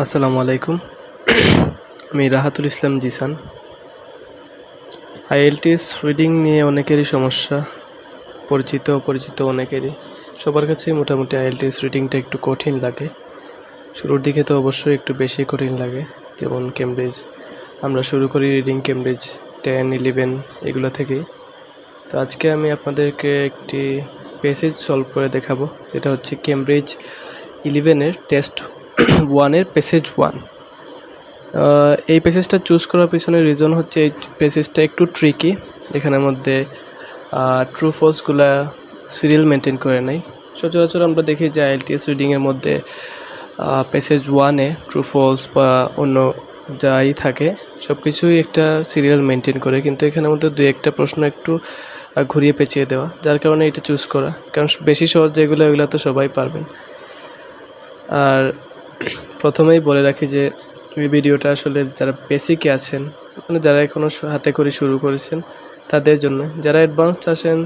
আসসালামু আলাইকুম। আমি রাহাতুল ইসলাম জিসান। আইএলটিএস রিডিং নিয়ে অনেকেরই সমস্যা, অপরিচিত অনেকেরই। সবার কাছেই মোটামুটি আইএলটিএস রিডিংটা একটু কঠিন লাগে। শুরুর দিকে তো অবশ্যই একটু বেশি কঠিন লাগে, যেমন কেমব্রিজ। আমরা শুরু করি রিডিং কেমব্রিজ 10, 11 এগুলো থেকেই। তো আজকে আমি আপনাদেরকে একটি প্যাসেজ সলভ করে দেখাবো, যেটা হচ্ছে কেমব্রিজ 11-এর টেস্ট 1-এর প্যাসেজ 1। এই প্যাসেজটা চুজ করার পিছনে রিজন হচ্ছে এই প্যাসেজটা একটু ট্রিকি। এখানের মধ্যে ট্রু ফলসগুলা সিরিয়াল মেনটেন করে নেয়। সচরাচর আমরা দেখি যে আইএলটিএস রিডিংয়ের মধ্যে প্যাসেজ 1-এ ট্রু ফলস বা অন্য যাই থাকে সব কিছুই একটা সিরিয়াল মেনটেন করে, কিন্তু এখানের মধ্যে দুই একটা প্রশ্ন একটু ঘুরিয়ে পেঁচিয়ে দেওয়া, যার কারণে এটা চুজ করা। কারণ বেশি সহজ যেগুলো এগুলো তো সবাই পারবেন। আর প্রথমেই বলে রাখি যে এই ভিডিওটা আসলে যারা বেসিকে আছেন, মানে যারা এখনও হাতে করে শুরু করেছেন তাদের জন্য। যারা অ্যাডভান্সড আছেন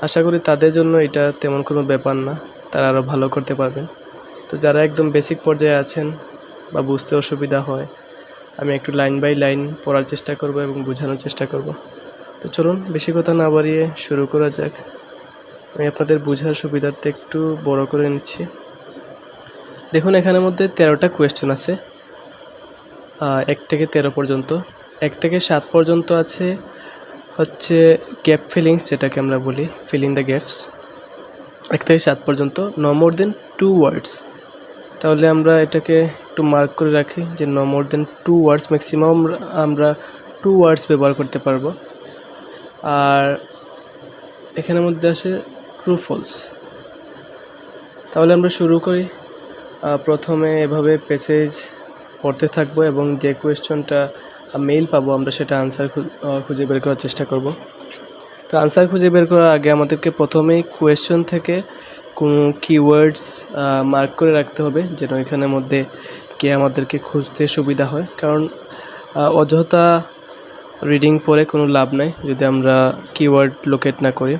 আশা করি তাদের জন্য এটা তেমন কোনো ব্যাপার না, তারা আরও ভালো করতে পারবেন। তো যারা একদম বেসিক পর্যায়ে আছেন বা বুঝতে অসুবিধা হয়, আমি একটু লাইন বাই লাইন পড়ার চেষ্টা করব এবং বোঝানোর চেষ্টা করব। তো চলুন বেশি কথা না বাড়িয়ে শুরু করা যাক। আমি আপনাদের বোঝার সুবিধার্থে একটু বড় করে নিচ্ছি। দেখুন, এখানের মধ্যে 13টা কোয়েশ্চেন আছে, 1 থেকে 13 পর্যন্ত। 1 থেকে 7 পর্যন্ত আছে হচ্ছে গ্যাপ ফিলিংস, যেটাকে আমরা বলি ফিল ইন দ্য গ্যাপস। 1 থেকে 7 পর্যন্ত নো মোর দেন 2 ওয়ার্ডস। তাহলে আমরা এটাকে একটু মার্ক করে রাখি যে নো মোর দেন 2 ওয়ার্ডস, ম্যাক্সিমাম আমরা 2 ওয়ার্ডস ব্যবহার করতে পারবো। আর এখানের মধ্যে আসে ট্রু ফলস। তাহলে আমরা শুরু করি। প্রথমে এভাবে প্যাসেজ পড়তে থাকবো এবং যে কোয়েশ্চনটা মেইল পাবো আমরা সেটা আনসার খুঁজে বের করার চেষ্টা করব। তো আনসার খুঁজে বের করার আগে আমাদেরকে প্রথমেই কোয়েশ্চন থেকে কোনো কিওয়ার্ডস মার্ক করে রাখতে হবে, যেন এখানের মধ্যে কে আমাদেরকে খুঁজতে সুবিধা হয়। কারণ অযথা রিডিং পড়ে কোনো লাভ নাই যদি আমরা কিওয়ার্ড লোকেট না করি।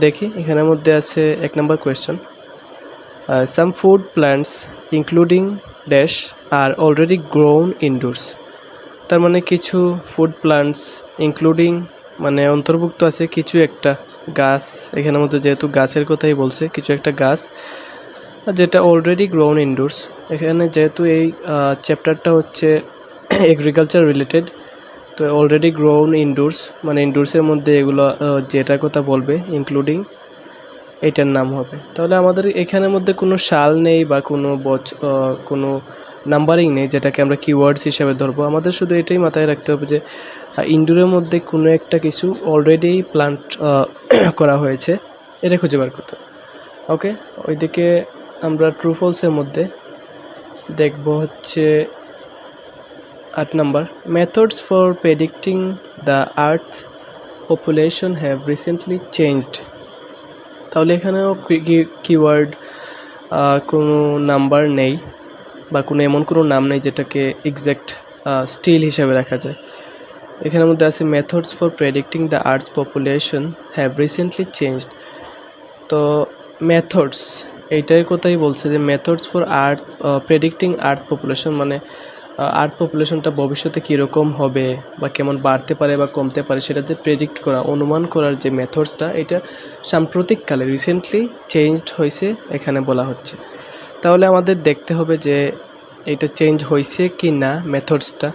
দেখি এখানের মধ্যে আছে 1 নম্বর question, some food plants including dash are already grown indoors। তার মানে কিছু ফুড প্লান্টস ইনক্লুডিং মানে অন্তর্ভুক্ত আছে কিছু একটা গাছ, এখানের মধ্যে যেহেতু গাছের কথাই বলছে, কিছু একটা গাছ যেটা অলরেডি গ্রোন ইনডোর্স। এখানে যেহেতু এই চ্যাপ্টারটা হচ্ছে এগ্রিকালচার রিলেটেড, তো অলরেডি গ্রোন ইনডোর্স মানে ইনডোর্সের মধ্যে এগুলো যেটার কথা বলবে ইনক্লুডিং এটার নাম হবে। তাহলে আমাদের এখানের মধ্যে কোনো সাল নেই বা কোনো নাম্বারিং নেই যেটাকে আমরা কিওয়ার্ডস হিসাবে ধরবো। আমাদের শুধু এটাই মাথায় রাখতে হবে যে ইনডোরের মধ্যে কোনো একটা কিছু অলরেডি প্লান্ট করা হয়েছে, এটা খুঁজে বার করতে হবে। ওকে, ওইদিকে আমরা ট্রু ফলসের মধ্যে দেখব হচ্ছে 8 number, methods for predicting the earth population have recently changed. তাহলে এখানেও কিওয়ার্ড কোনো নাম্বার নেই বা কোনো এমন কোনো নাম নেই যেটাকে এক্স্যাক্ট স্টিল হিসাবে রাখা যায়। এখানের মধ্যে আছে methods for predicting the earths population have recently changed. তো মেথডস এইটার কথাই বলছে যে methods for predicting earth population, মানে আর্থ পপুলেশনটা ভবিষ্যতে কীরকম হবে বা কেমন বাড়তে পারে বা কমতে পারে সেটা যে প্রেডিক্ট করা, অনুমান করার যে মেথডসটা, এটা সাম্প্রতিককালে রিসেন্টলি চেঞ্জড হয়েছে এখানে বলা হচ্ছে। তাহলে আমাদের দেখতে হবে যে এটা চেঞ্জ হয়েছে কি না মেথডসটা,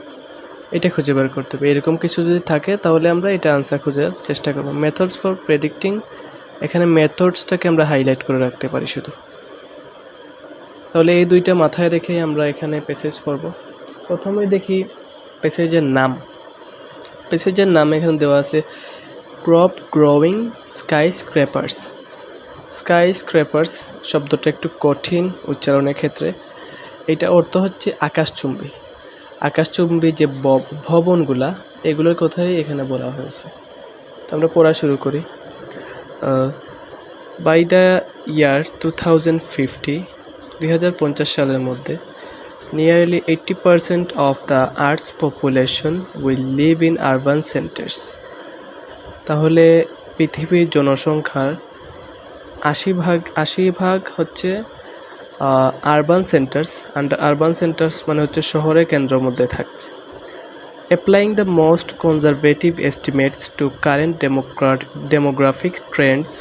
এটা খুঁজে বের করতে হবে। এরকম কিছু যদি থাকে তাহলে আমরা এটা আনসার খোঁজার চেষ্টা করব। মেথডস ফর প্রেডিক্টিং, এখানে মেথডসটাকে আমরা হাইলাইট করে রাখতে পারি শুধু। তাহলে এই দুইটা মাথায় রেখেই আমরা এখানে প্যাসেজ পড়ব। প্রথমে দেখি প্যাসেজের নাম। প্যাসেজের নাম এখানে দেওয়া আছে ক্রপ গ্রোয়িং স্কাই স্ক্র্যাপার্স। স্কাই স্ক্র্যাপার্স শব্দটা একটু কঠিন উচ্চারণের ক্ষেত্রে। এটা অর্থ হচ্ছে আকাশচুম্বী। আকাশচুম্বী যে ভবনগুলা, এগুলোর কথাই এখানে বলা হয়েছে। তো আমরা পড়া শুরু করি। বাই দ্য ইয়ার 2050 সালের মধ্যে nearly 80% of the Earth's population will live in urban centers। তাহলে পৃথিবীর জনসংখ্যার 80% হচ্ছে আরবান সেন্টার্স, আরবান সেন্টার্স মানে হচ্ছে শহরের কেন্দ্রের মধ্যে থাকবে। Applying the most conservative estimates to current demographic trends,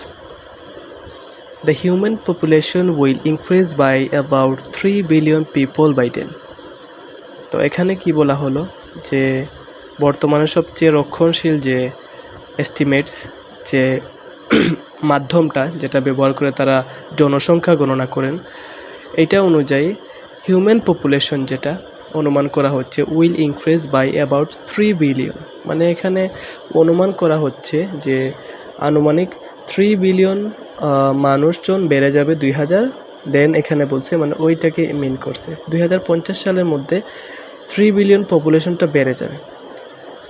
the human population will increase by about 3 billion people by then. তো এখানে কি বলা হলো যে বর্তমানে সবচেয়ে রক্ষণশীল যে এস্টিমেটস, যে মাধ্যমটা যেটা ব্যবহার করে তারা জনসংখ্যা গণনা করেন, এটা অনুযায়ী হিউম্যান পপুলেশন যেটা অনুমান করা হচ্ছে will increase by about 3 billion. মানে এখানে অনুমান করা হচ্ছে যে আনুমানিক 3 বিলিয়ন মানুষজন বেড়ে যাবে 2000, দেন এখানে বলছে মানে ওইটাকে মিন করছে 2050 সালের মধ্যে 3 বিলিয়ন পপুলেশনটা বেড়ে যাবে।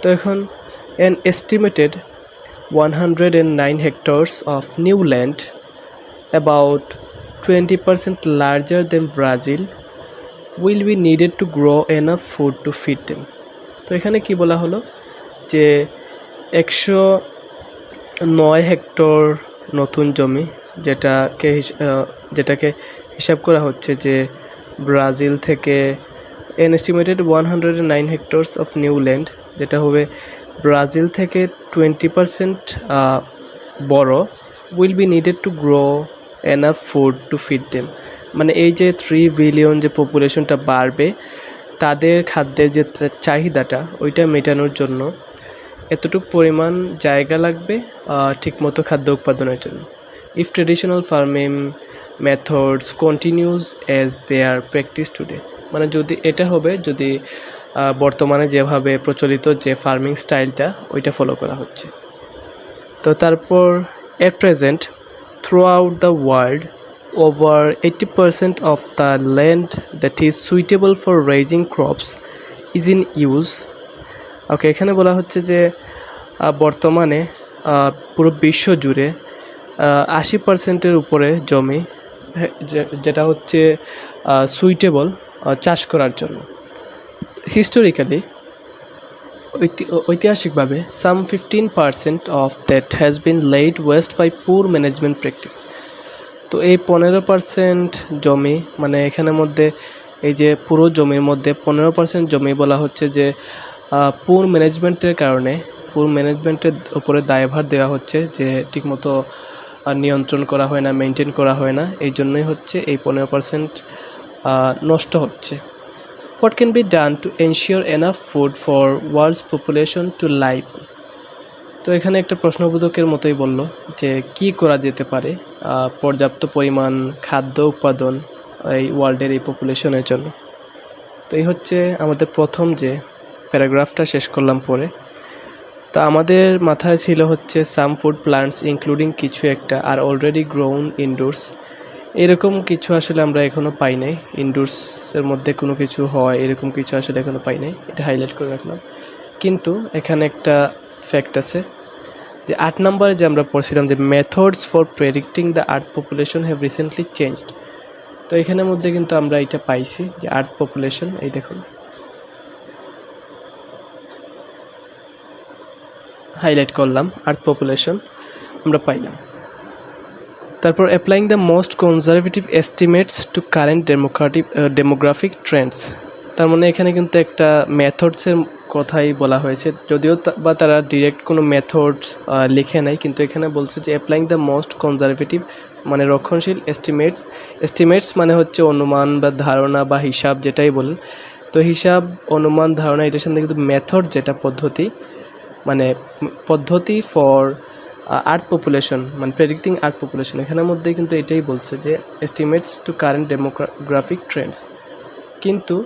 তো এখন an estimated 109 hectares of new land, about 20% larger than Brazil, will be needed to grow enough food to feed them. তো এখানে কি বলা হলো যে 109 হেক্টর নতুন জমি যেটাকে হিসাব করা হচ্ছে যে ব্রাজিল থেকে an estimated 109 hectares of new land, যেটা হবে ব্রাজিল থেকে 20% বড়, will be needed to grow enough food to feed them. মানে এই যে 3 বিলিয়ন যে পপুলেশনটা বাড়বে তাদের খাদ্যের যে চাহিদাটা ওইটা মেটানোর জন্য এতটুকু পরিমাণ জায়গা লাগবে ঠিকমতো খাদ্য উৎপাদনের জন্য। If traditional farming methods continues as they are practice today, মানে যদি এটা হবে যদি বর্তমানে যেভাবে প্রচলিত যে ফার্মিং স্টাইলটা ওইটা ফলো করা হচ্ছে। তো তারপর at present through out the world over 80% of the land that is suitable for raising crops is in use. ওকে, এখানে বলা হচ্ছে যে বর্তমানে পুরো বিশ্ব জুড়ে 80%-এর উপরে জমি যেটা হচ্ছে সুইটেবল চাষ করার জন্য। হিস্টোরিক্যালি ঐতিহাসিকভাবে some 15% of that has been laid waste by poor management practice. তো এই 15% জমি মানে এখানের মধ্যে এই যে পুরো জমির মধ্যে 15% জমি বলা হচ্ছে যে পুর ম্যানেজমেন্টের কারণে পুর ম্যানেজমেন্টের উপরে দায়ভার দেওয়া হচ্ছে যে ঠিকমতো নিয়ন্ত্রণ করা হয় না, মেনটেন করা হয় না, এই জন্যই হচ্ছে এই 15% নষ্ট হচ্ছে। What can be done to ensure enough food for world's population to live? তো এখানে একটা প্রশ্নবোধকের মতোই বলল যে কি করা যেতে পারে পর্যাপ্ত পরিমাণ খাদ্য উৎপাদন এই ওয়ার্ল্ডের এই পপুলেশনের জন্য। তো এই হচ্ছে আমাদের প্রথম যে প্যারাগ্রাফটা শেষ করলাম পরে। তো আমাদের মাথায় ছিল হচ্ছে সাম ফুড প্লান্টস ইনক্লুডিং কিছু একটা আর অলরেডি গ্রোন ইনডোরস, এরকম কিছু আসলে আমরা এখনও পাই নাই। ইনডোরসের মধ্যে কোনো কিছু হয় এরকম কিছু আসলে এখনও পাই নাই, এটা হাইলাইট করে রাখলাম। কিন্তু এখানে একটা ফ্যাক্ট আছে যে 8 নম্বরে যে আমরা পড়ছিলাম যে methods for predicting the earth population have recently changed. তো এখানের মধ্যে কিন্তু আমরা এটা পাইছি যে আর্থ পপুলেশন, এই দেখুন হাইলাইট করলাম, আর্থ পপুলেশন আমরা পাইলাম। তারপর applying the most conservative estimates to current demographic trends, তার মানে এখানে কিন্তু একটা মেথডসের কথাই বলা হয়েছে, যদিও বা তারা ডিরেক্ট কোনো মেথডস লিখে নাই, কিন্তু এখানে বলছে যে অ্যাপ্লাইং দ্য মোস্ট কনজারভেটিভ মানে রক্ষণশীল এস্টিমেটস মানে হচ্ছে অনুমান বা ধারণা বা হিসাব যেটাই বলেন। তো হিসাব, অনুমান, ধারণা এটার সাথে কিন্তু মেথড যেটা পদ্ধতি ফর আর্থ পপুলেশন মানে প্রেডিক্টিং আর্থ পপুলেশন, এখানের মধ্যে কিন্তু এটাই বলছে যে estimates to current demographic trends. কিন্তু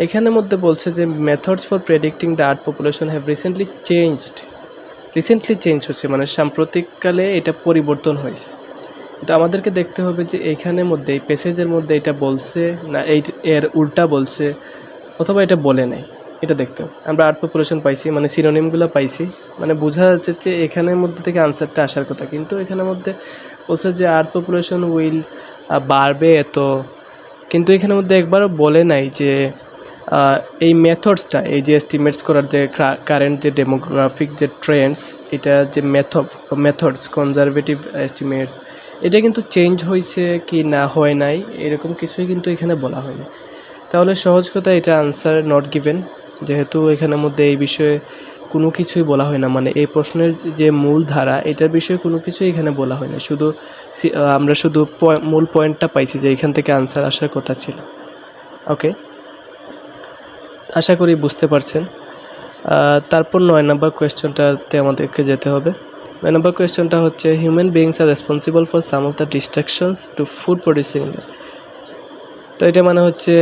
এখানের মধ্যে বলছে যে methods for predicting the earth population have recently change হচ্ছে, মানে সাম্প্রতিককালে এটা পরিবর্তন হয়েছে। তো আমাদেরকে দেখতে হবে যে এইখানের মধ্যে এই প্যাসেজের মধ্যে এটা বলছে না এর উল্টা বলছে অথবা এটা বলে নাই, এটা দেখতে হবে। আমরা আর্থ পপুলেশন পাইছি মানে সিনোনিমগুলো পাইছি, মানে বোঝা যাচ্ছে যে এখানের মধ্যে থেকে আনসারটা আসার কথা, কিন্তু এখানের মধ্যে বলছে যে আর্থ পপুলেশন উইল বাড়বে এত, কিন্তু এখানের মধ্যে একবারও বলে নাই যে এই মেথডসটা, এই যে এস্টিমেটস করার যে কারেন্ট যে ডেমোগ্রাফিক যে ট্রেন্ডস, এটা যে মেথডস কনজারভেটিভ এস্টিমেটস এটা কিন্তু চেঞ্জ হয়েছে কি না হয় নাই এরকম কিছুই কিন্তু এখানে বলা হয়নি। তাহলে সহজ কথা এটা আনসার নট গিভেন, যেহেতু এখানের মধ্যে এই বিষয়ে কোনো কিছুই বলা হয় না, মানে এই প্রশ্নের যে মূল ধারা এটার বিষয়ে কোনো কিছুই এখানে বলা হয় না, শুধু আমরা শুধু মূল পয়েন্টটা পাইছি যে এখান থেকে আনসার আসার কথা ছিল। ওকে, আশা করি বুঝতে পারছেন। তারপর 9 নম্বর কোয়েশ্চনটাতে আমাদেরকে যেতে হবে। 9 নম্বর কোয়েশ্চনটা হচ্ছে human beings are responsible for some of the destructions to food producing. তো এটা মানে হচ্ছে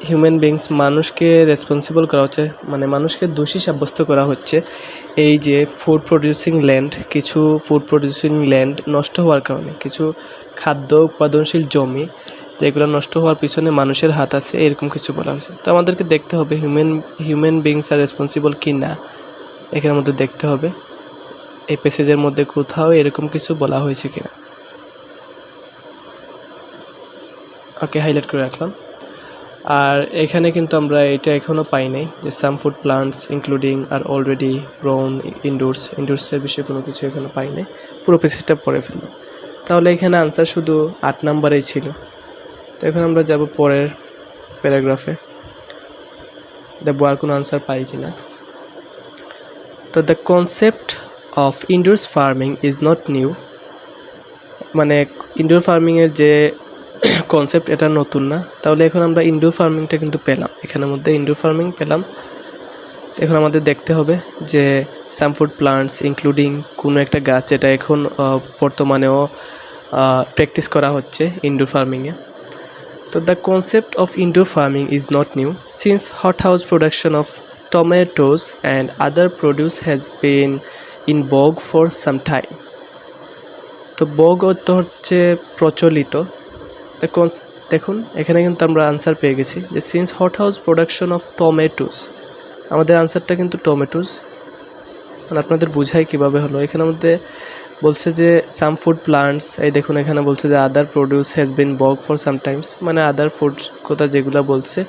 হিউম্যান বিংস মানুষকে রেসপন্সিবল করা হচ্ছে, মানে মানুষকে দোষী সাব্যস্ত করা হচ্ছে এই যে ফুড প্রডিউসিং ল্যান্ড, কিছু ফুড প্রডিউসিং ল্যান্ড নষ্ট হওয়ার কারণে, কিছু খাদ্য উৎপাদনশীল জমি যেগুলো নষ্ট হওয়ার পিছনে মানুষের হাত আছে, এরকম কিছু বলা হয়েছে। তো আমাদেরকে দেখতে হবে হিউম্যান বিংস আর রেসপন্সিবল কি না, এখানের মধ্যে দেখতে হবে এই প্যাসেজের মধ্যে কোথাও এরকম কিছু বলা হয়েছে কিনা। ওকে, হাইলাইট করে রাখলাম। আর এখানে কিন্তু আমরা এটা এখনও পাই নাই যে সাম ফুড প্লান্টস ইনক্লুডিং আর অলরেডি গ্রোন ইনডোরসের বিষয়ে কোনো কিছু এখানে পাই নাই, পুরো প্যাসেজটা পড়ে ফেললাম। তাহলে এখানে আনসার শুধু 8 নাম্বারেই ছিল। তো এখন আমরা যাব পরের প্যারাগ্রাফে, দেখবো আর কোনো আনসার পাই কিনা। তো the concept of indoors farming is not new, মানে ইনডোর ফার্মিংয়ের যে কনসেপ্ট এটা নতুন না। তাহলে এখন আমরা ইনডোর ফার্মিংটা কিন্তু পেলাম, এখানের মধ্যে ইনডোর ফার্মিং পেলাম। এখন আমাদের দেখতে হবে যে সাম ফুড প্লান্টস ইনক্লুডিং কোনো একটা গাছ যেটা এখন বর্তমানেও প্র্যাকটিস করা হচ্ছে ইনডোর ফার্মিংয়ে। তো the concept of indoor farming is not new since hothouse production of tomatoes and other produce has been in vogue for some time. তো বগ অর্থ হচ্ছে প্রচলিত। দেখুন এখানে কিন্তু আমরা আনসার পেয়ে গেছি যে since hothouse production of tomatoes, আমাদের আনসারটা কিন্তু টমেটোস। মানে আপনাদের বুঝাই কিভাবে হলো, এখানের মধ্যে বলছে যে সাম ফুড প্লান্টস, এই দেখুন এখানে বলছে যে other produce has been vogue for sometimes, মানে আদার ফুড কথা যেগুলো বলছে,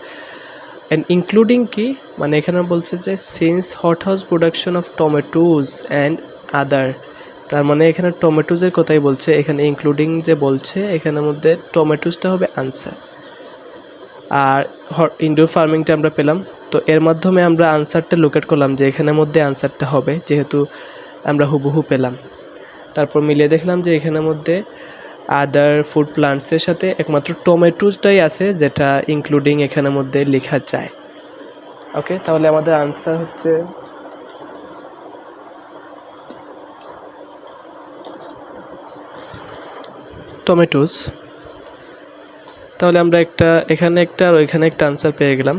অ্যান্ড ইনক্লুডিং কি, মানে এখানে বলছে যে since hothouse production of tomatoes and other, তার মানে এখানে টমেটোজের কথাই বলছে, এখানে ইনক্লুডিং যে বলছে এখানের মধ্যে টমেটোসটা হবে আনসার। আর ইনডোর ফার্মিংটা আমরা পেলাম, তো এর মাধ্যমে আমরা আনসারটা লোকেট করলাম যে এখানের মধ্যে আনসারটা হবে, যেহেতু আমরা হুবহু পেলাম। তারপর মিলিয়ে দেখলাম যে এখানের মধ্যে আদার ফুড প্লান্টসের সাথে একমাত্র টমেটোসটাই আছে যেটা ইনক্লুডিং এখানের মধ্যে লেখা যায়। ওকে, তাহলে আমাদের আনসার হচ্ছে টমেটোস। তাহলে আমরা এখানে একটা আর ওইখানে একটা আনসার পেয়ে গেলাম।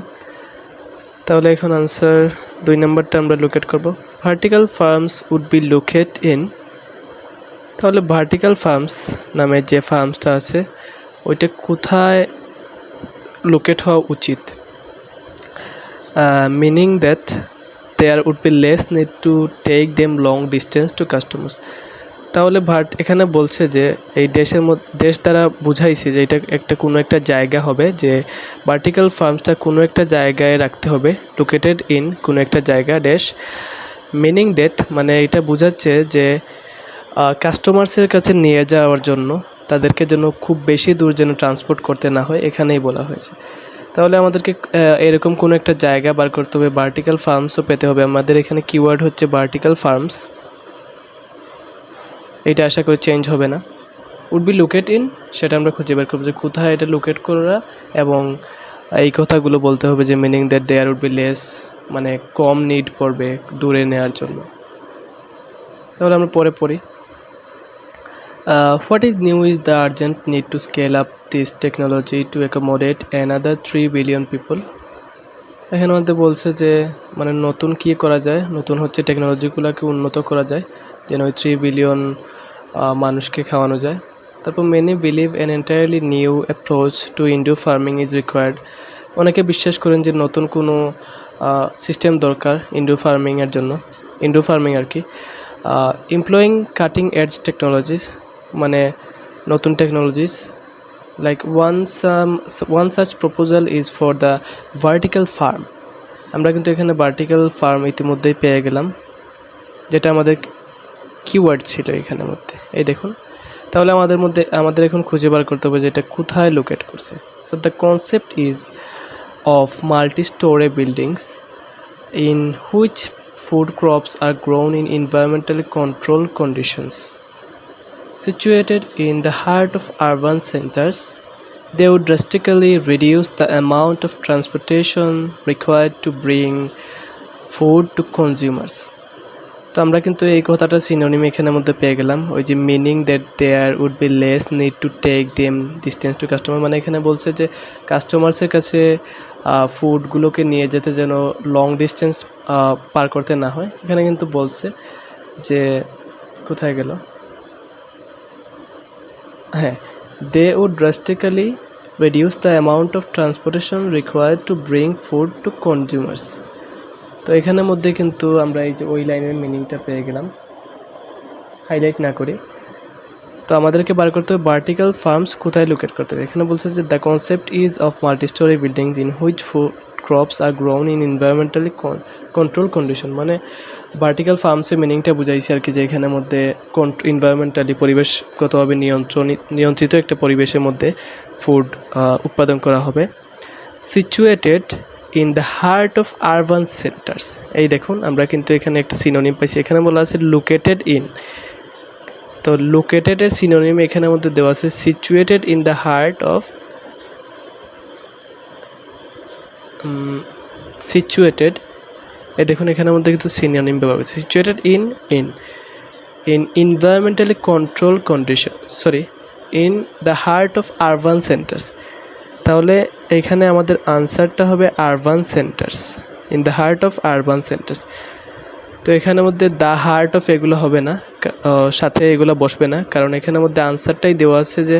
তাহলে এখন আনসার 2 নম্বরটা আমরা লোকেট করব। Vertical farms would be locate in, তাহলে ভার্টিক্যাল ফার্মস নামে যে ফার্মসটা আছে ওইটা কোথায় লোকেট হওয়া উচিত, meaning that there would be less need to take them long distance to customers. তাহলে এখানে বলছে যে এই দেশ দ্বারা বুঝাইছে যে এটা কোনো একটা জায়গা হবে, যে ভার্টিক্যাল ফার্মসটা কোনো একটা জায়গায় রাখতে হবে, লোকেটেড ইন কোনো একটা জায়গা ড্যাশ, মিনিং দ্যাট মানে এটা বোঝাচ্ছে যে কাস্টমার্সের কাছে নিয়ে যাওয়ার জন্য তাদেরকে যেন খুব বেশি দূর যেন ট্রান্সপোর্ট করতে না হয়, এখানেই বলা হয়েছে। তাহলে আমাদেরকে এরকম কোনো একটা জায়গা বার করতে হবে, ভার্টিক্যাল ফার্মসও পেতে হবে। আমাদের এখানে কিওয়ার্ড হচ্ছে ভার্টিক্যাল ফার্মস, এটা আশা করি চেঞ্জ হবে না। উড বি লোকেট ইন, সেটা আমরা খুঁজে বের করবো যে কোথায় এটা লোকেট করা, এবং এই কথাগুলো বলতে হবে যে meaning that there would be less, মানে কম নিড পড়বে দূরে নেওয়ার জন্য। তাহলে আমরা পরে পড়ি। What is new is the urgent need to scale up this technology to accommodate another 3 billion people. এখানে মধ্যে বলছে যে মানে নতুন কী করা যায়, নতুন হচ্ছে টেকনোলজিগুলোকে উন্নত করা যায় যেন ওই 3 বিলিয়ন মানুষকে খাওয়ানো যায়। তারপর many believe an entirely new approach to indoor farming is required, অনেকে বিশ্বাস করেন যে নতুন কোনো সিস্টেম দরকার ইনডোর ফার্মিংয়ের জন্য, ইনডোর ফার্মিং আর কি। এমপ্লয়িং কাটিং এডজ টেকনোলজিস, মানে নতুন technologies, like one such proposal is for the vertical farm. আমরা কিন্তু এখানে ভার্টিক্যাল ফার্ম ইতিমধ্যেই পেয়ে গেলাম, যেটা আমাদের কিওয়ার্ড ছিল এখানের মধ্যে। এই দেখুন তাহলে আমাদের এখন খুঁজে বার করতে হবে যে এটা কোথায় লোকেট করছে। So the concept is of multistorey buildings in which food crops are grown in environmentally controlled conditions. Situated in the heart of urban centers, they would drastically reduce the amount of transportation required to bring food to consumers. তো আমরা কিন্তু এই কথাটা synonym এখানের মধ্যে পেয়ে গেলাম, ওই যে meaning that there would be less need to take them distance to customer, মানে এখানে বলছে যে কাস্টমার্সের কাছে ফুডগুলোকে নিয়ে যেতে যেন লং ডিস্টেন্স পার করতে না হয়। এখানে কিন্তু বলছে যে কোথায় গেল, হ্যাঁ, they would drastically reduce the amount of transportation required to bring food to consumers. তো এখানের মধ্যে কিন্তু আমরা এই যে ওই লাইনের মিনিংটা পেয়ে গেলাম, হাইলাইট না করি। তো আমাদেরকে বার করতে হবে ভার্টিক্যাল ফার্মস কোথায় লোকেট করতে হবে। এখানে বলছে যে the concept is of multi-story buildings in which food crops are grown in environmentally control condition, মানে ভার্টিক্যাল ফার্মসের মিনিংটা বুঝাইছে আর কি, যে এখানের মধ্যে এনভায়রনমেন্টালি পরিবেশগতভাবে নিয়ন্ত্রিত একটা পরিবেশের মধ্যে ফুড উৎপাদন করা হবে। Situated in the heart of urban centres, এই দেখুন আমরা কিন্তু এখানে একটা সিনোনিম পাইছি, এখানে বলা আছে লোকেটেড ইন। তো লোকেটেডের সিনোনিম এখানের মধ্যে দেওয়া আছে situated in the heart of, situated, এই দেখুন এখানের মধ্যে কিন্তু সিনোনিম ব্যবহার করছে, situated in environmentally control condition, in the heart of urban centres. তাহলে এখানে আমাদের আনসারটা হবে urban centres, in the heart of urban centres. তো এখানের মধ্যে দ্য হার্ট অফ এগুলো হবে না, সাথে এগুলো বসবে না, কারণ এখানের মধ্যে আনসারটাই দেওয়া আছে যে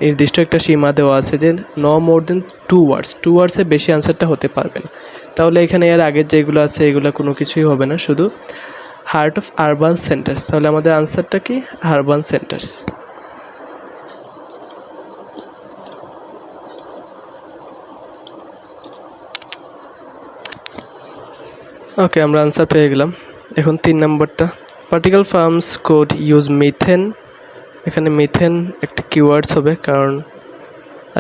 নির্দিষ্ট একটা সীমা দেওয়া আছে যে নো মোর দেন 2 ওয়ার্ডসের বেশি আনসারটা হতে পারবে না। তাহলে এখানে এর আগের যেগুলো আছে এগুলো কোনো কিছুই হবে না, শুধু হার্ট অফ আরবান সেন্টার্স। তাহলে আমাদের আনসারটা কি, আরবান সেন্টার্স। ওকে, আমরা আনসার পেয়ে গেলাম। এখন 3 নম্বরটা, vertical farms could use methane. এখানে মিথেন একটা কিওয়ার্ডস হবে, কারণ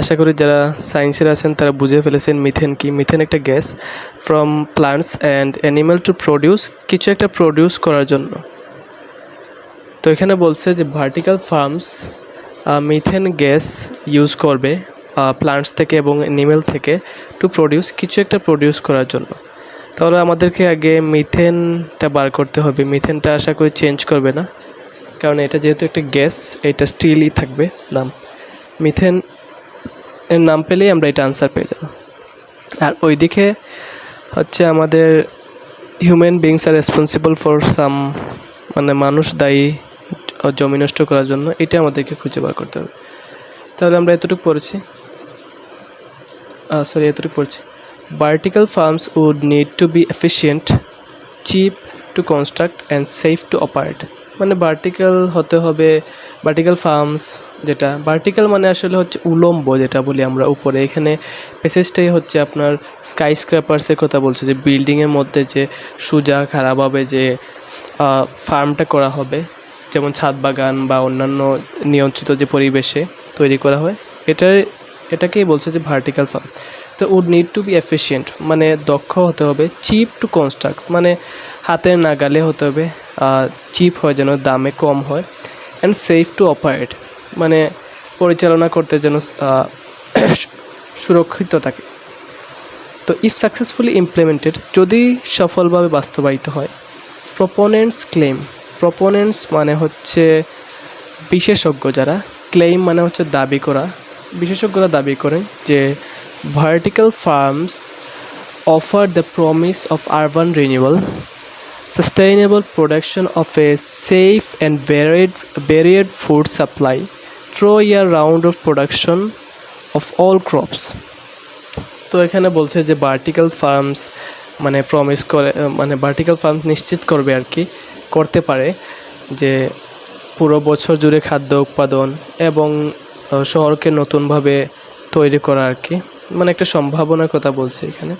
আশা করি যারা সায়েন্সের আছেন তারা বুঝে ফেলেছেন মিথেন কি। মিথেন একটা gas from plants and animal to produce, কিছু একটা প্রডিউস করার জন্য। তো এখানে বলছে যে vertical farms methane gas use করবে প্লান্টস থেকে এবং অ্যানিম্যাল থেকে টু প্রডিউস, কিছু একটা প্রডিউস করার জন্য। তাহলে আমাদেরকে আগে মিথেনটা বার করতে হবে। মিথেনটা আশা করি চেঞ্জ করবে না, কারণ এটা যেহেতু একটা গ্যাস, এটা স্টিলই থাকবে নাম। মিথেন এর নাম পেলেই আমরা এটা আনসার পেয়ে যাব। আর ওইদিকে হচ্ছে আমাদের human beings are responsible for সাম, মানে মানুষ দায়ী জমি নষ্ট করার জন্য, এটা আমাদেরকে খুঁজে বার করতে হবে। তাহলে আমরা এতটুকু পড়ছি। Vertical farms would need to be efficient, cheap to construct and safe to operate. মানে ভার্টিক্যাল হতে হবে, ভার্টিক্যাল ফার্মস যেটা ভার্টিক্যাল মানে আসলে হচ্ছে উলম্ব, যেটা বলি আমরা উপরে। এখানে প্যাসেজটাই হচ্ছে আপনার স্কাই স্ক্র্যাপার্সের কথা বলছে, যে বিল্ডিংয়ের মধ্যে যে সোজা খারাপভাবে যে ফার্মটা করা হবে, যেমন ছাদ বাগান বা অন্যান্য নিয়ন্ত্রিত যে পরিবেশে তৈরি করা হয়, এটাকেই বলছে যে ভার্টিক্যাল ফার্ম। তো would need to be efficient মানে দক্ষ হতে হবে, চিপ টু কনস্ট্রাক্ট মানে হাতের নাগালে হতে হবে, চিপ হয় যেন দামে কম হয়, অ্যান্ড সেফ টু অপারেট মানে পরিচালনা করতে যেন সুরক্ষিত থাকে। তো ইফ সাকসেসফুলি ইমপ্লিমেন্টেড, যদি সফলভাবে বাস্তবায়িত হয়, প্রপোনেন্টস ক্লেম, প্রপোনেন্টস মানে হচ্ছে বিশেষজ্ঞ যারা, ক্লেম মানে হচ্ছে দাবি করা, বিশেষজ্ঞরা দাবি করেন যে vertical farms offer the promise of urban renewal, sustainable production of a safe and varied food supply through year-round of production of all crops. তো এখানে বলছে যে ভার্টিক্যাল ফার্মস মানে প্রমিস করে, মানে ভার্টিক্যাল ফার্মস নিশ্চিত করবে আর কি, করতে পারে যে পুরো বছর জুড়ে খাদ্য উৎপাদন এবং শহরকে নতুনভাবে তৈরি করা আর কি, মানে একটা সম্ভাবনার কথা বলছে এখানে।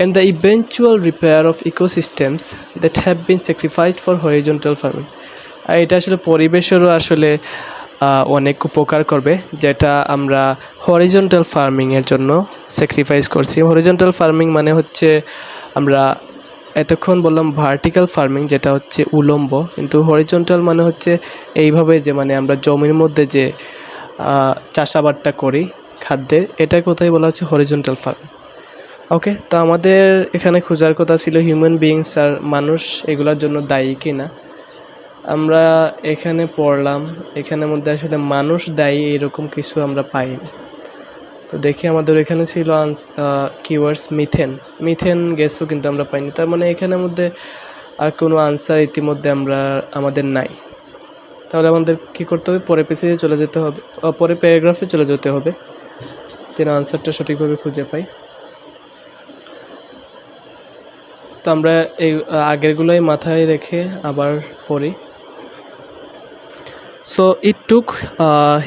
and the eventual repair of ecosystems that have been sacrificed for horizontal farming. আর এটা আসলে পরিবেশেরও আসলে অনেক উপকার করবে, যেটা আমরা হরিজন্টাল ফার্মিংয়ের জন্য স্যাক্রিফাইস করছি। হরিজন্টাল ফার্মিং মানে হচ্ছে, আমরা এতক্ষণ বললাম ভার্টিক্যাল ফার্মিং, যেটা হচ্ছে উলম্ব, কিন্তু হরিজন্টাল মানে হচ্ছে এইভাবে, যে মানে আমরা জমির মধ্যে যে চাষাবাদটা করি খাদ্যের, এটা কোথায় বলা হচ্ছে হরিজন্টাল ফার্মিং। ওকে, তো আমাদের এখানে খোঁজার কথা ছিল হিউম্যান বিইংস আর মানুষ এগুলোর জন্য দায়ী কিনা। আমরা এখানে পড়লাম, এখানের মধ্যে আসলে মানুষ দায়ী এরকম কিছু আমরা পাইনি। তো দেখি আমাদের এখানে ছিল কিওয়ার্ডস মিথেন গ্যাসও কিন্তু আমরা পাইনি। তার মানে এখানের মধ্যে আর কোনো আনসার ইতিমধ্যে আমাদের নাই। তাহলে আমাদের কী করতে হবে, পরের পেজে চলে যেতে হবে, পরের প্যারাগ্রাফে চলে যেতে হবে, যেন আনসারটা সঠিকভাবে খুঁজে পাই। তো আমরা এই আগেরগুলোই মাথায় রেখে আবার পড়ি। So it took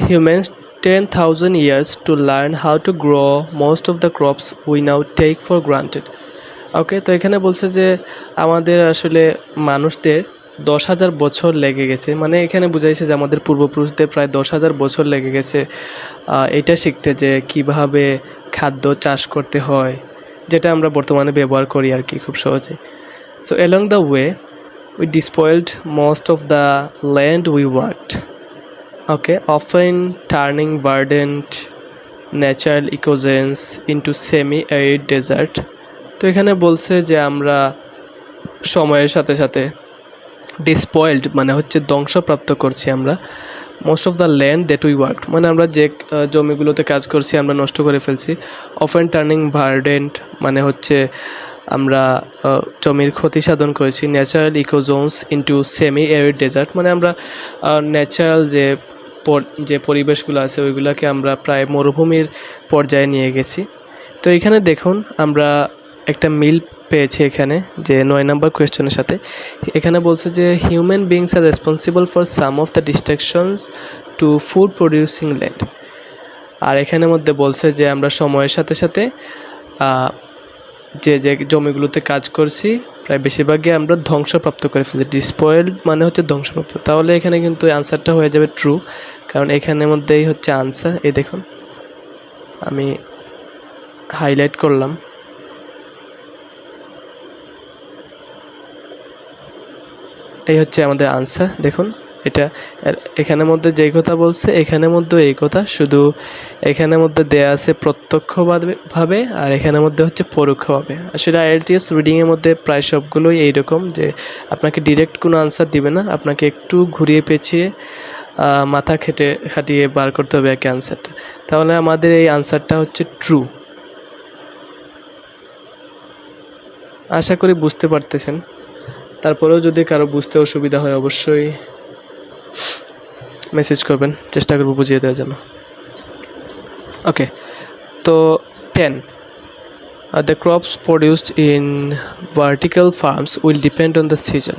humans 10,000 years to learn how to grow most of the crops we now take for granted. ওকে, তো এখানে বলছে যে আমাদের আসলে মানুষদের 10,000 বছর লেগে গেছে, মানে এখানে বুঝাইছে যে আমাদের পূর্বপুরুষদের প্রায় 10,000 বছর লেগে গেছে এটা শিখতে, যে কিভাবে খাদ্য চাষ করতে হয়, যেটা আমরা বর্তমানে ব্যবহার করি আর কি খুব সহজে। So along the way we despoiled most of the land we worked. Okay, often turning verdant natural ecozones into semi-arid desert. তো এখানে বলছে যে আমরা সময়ের সাথে সাথে ডিসপয়েলড মানে হচ্ছে ধ্বংসপ্রাপ্ত করছি আমরা most of the land that we work, মানে আমরা যে জমিগুলোতে কাজ করছি আমরা নষ্ট করে ফেলছি। অফেন টার্নিং ভার্ডেন্ট মানে হচ্ছে আমরা জমির ক্ষতি সাধন করেছি। Natural ecozones into semi arid desert, মানে আমরা ন্যাচারাল যে পরিবেশগুলো আছে ওইগুলোকে আমরা প্রায় মরুভূমির পর্যায়ে নিয়ে গেছি। তো এখানে দেখুন আমরা একটা মিল পেয়েছি এখানে, যে 9 নম্বর কোয়েশ্চনের সাথে। এখানে বলছে যে human beings are responsible for some of the destructions to food producing land. আর এখানের মধ্যে বলছে যে আমরা সময়ের সাথে সাথে যে জমিগুলোতে কাজ করছি প্রায় বেশিরভাগই আমরা ধ্বংসপ্রাপ্ত করে ফেলছি। ডিসপয়েলড মানে হচ্ছে ধ্বংসপ্রাপ্ত। তাহলে এখানে কিন্তু আনসারটা হয়ে যাবে ট্রু, কারণ এখানের মধ্যেই হচ্ছে আনসার। এই দেখুন আমি হাইলাইট করলাম, এই হচ্ছে আমাদের আনসার। দেখুন এটা এখানের মধ্যে যেই কথা বলছে এখানের মধ্যে এই কথা, শুধু এখানের মধ্যে দেয়া আছে প্রত্যক্ষভাবে আর এখানের মধ্যে হচ্ছে পরোক্ষভাবে। আসলে আইএলটিএস রিডিংয়ের মধ্যে প্রায় সবগুলোই এইরকম, যে আপনাকে ডিরেক্ট কোনো আনসার দিবে না, আপনাকে একটু ঘুরিয়ে পেঁচিয়ে মাথা খাটিয়ে বার করতে হবে এক আনসারটা। তাহলে আমাদের এই আনসারটা হচ্ছে ট্রু। আশা করি বুঝতে পারতেছেন। তারপরেও যদি কারো বুঝতে অসুবিধা হয় অবশ্যই মেসেজ করবেন, চেষ্টা করব বুঝিয়ে দেওয়ার জন্য। ওকে, তো 10 the crops produced in vertical farms will depend on the season.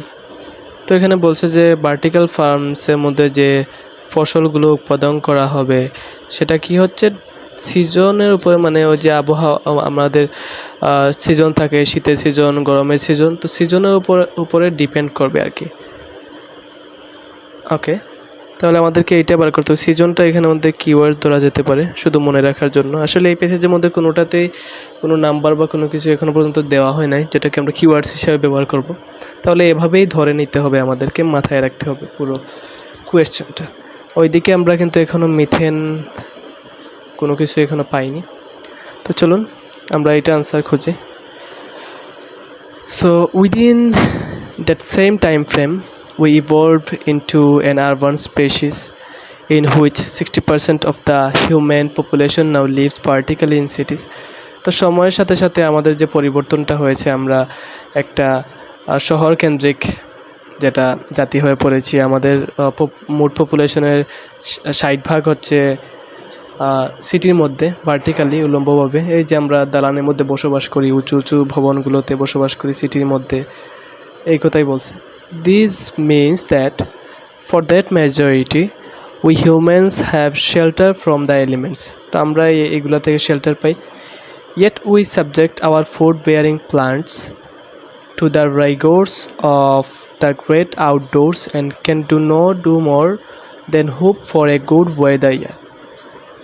তো এখানে বলছে যে ভার্টিক্যাল ফার্মসের মধ্যে যে ফসলগুলো উৎপাদন করা হবে সেটা কি হচ্ছে সিজনের উপরে, মানে ওই যে আবহাওয়া আমাদের সিজন থাকে, শীতের সিজন, গরমের সিজন, তো সিজনের উপরে ডিপেন্ড করবে আর কি। ওকে, তাহলে আমাদেরকে এইটা বার করতে হবে। সিজনটা এখানের মধ্যে কিওয়ার্ড ধরা যেতে পারে শুধু মনে রাখার জন্য। আসলে এই পেজের মধ্যে কোনোটাতেই কোনো নাম্বার বা কোনো কিছু এখনও পর্যন্ত দেওয়া হয় নাই, যেটাকে আমরা কিওয়ার্ডস হিসাবে ব্যবহার করব। তাহলে এভাবেই ধরে নিতে হবে, আমাদেরকে মাথায় রাখতে হবে পুরো কোয়েশ্চেনটা। ওইদিকে আমরা কিন্তু এখনও মিথেন কোনো কিছু এখনও পাইনি। তো চলুন আমরা এটা আনসার খুঁজি। So within that same time frame we evolved into an urban species in which 60% of the human population now lives particularly in cities. তো সময়ের সাথে সাথে আমাদের যে পরিবর্তনটা হয়েছে, আমরা একটা শহর কেন্দ্রিক যেটা জাতি হয়ে পড়েছি। আমাদের মোট পপুলেশনের 60% হচ্ছে সিটির মধ্যে ভার্টিক্যালি উলম্বভাবে। এই যে আমরা দালানের মধ্যে বসবাস করি, উঁচু উঁচু ভবনগুলোতে বসবাস করি সিটির মধ্যে, এই কথাই বলছে। This means that for that majority we humans have shelter from the elements. তো আমরা এগুলা থেকে shelter pi. Yet we subject our food bearing plants to the rigors of the great outdoors and can do more than hope for a good weather year.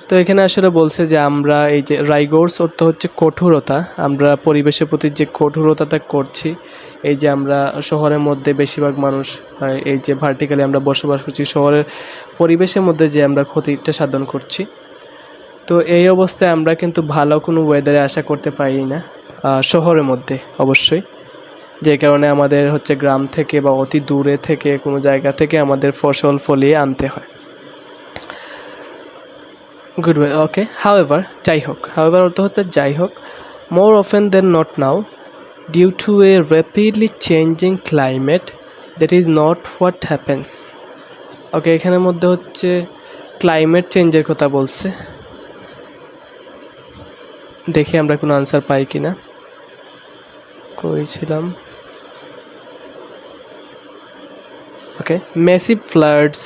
তো এখানে আসলে বলছে যে আমরা এই যে রাইগোর্স অর্থ হচ্ছে কঠোরতা, আমরা পরিবেশের প্রতি যে কঠোরতাটা করছি, এই যে আমরা শহরের মধ্যে বেশিরভাগ মানুষ এই যে ভার্টিক্যালি আমরা বসবাস করছি, শহরের পরিবেশের মধ্যে যে আমরা ক্ষতিটা সাধন করছি, তো এই অবস্থায় আমরা কিন্তু ভালো কোনো ওয়েদারে আশা করতে পারি না শহরের মধ্যে অবশ্যই, যে কারণে আমাদের হচ্ছে গ্রাম থেকে বা অতি দূরে থেকে কোনো জায়গা থেকে আমাদের ফসল ফলিয়ে আনতে হয়। গুড ওয়ে, ওকে। হাউএভার, যাই হোক, হাউএভার অর্থ হচ্ছে যাই হোক, more often than not now due to a rapidly changing climate that is not what happens. Okay, এখানের মধ্যে হচ্ছে ক্লাইমেট চেঞ্জের কথা বলছে, দেখি আমরা কোনো আনসার পাই কি না। কইছিলাম, okay, massive floods,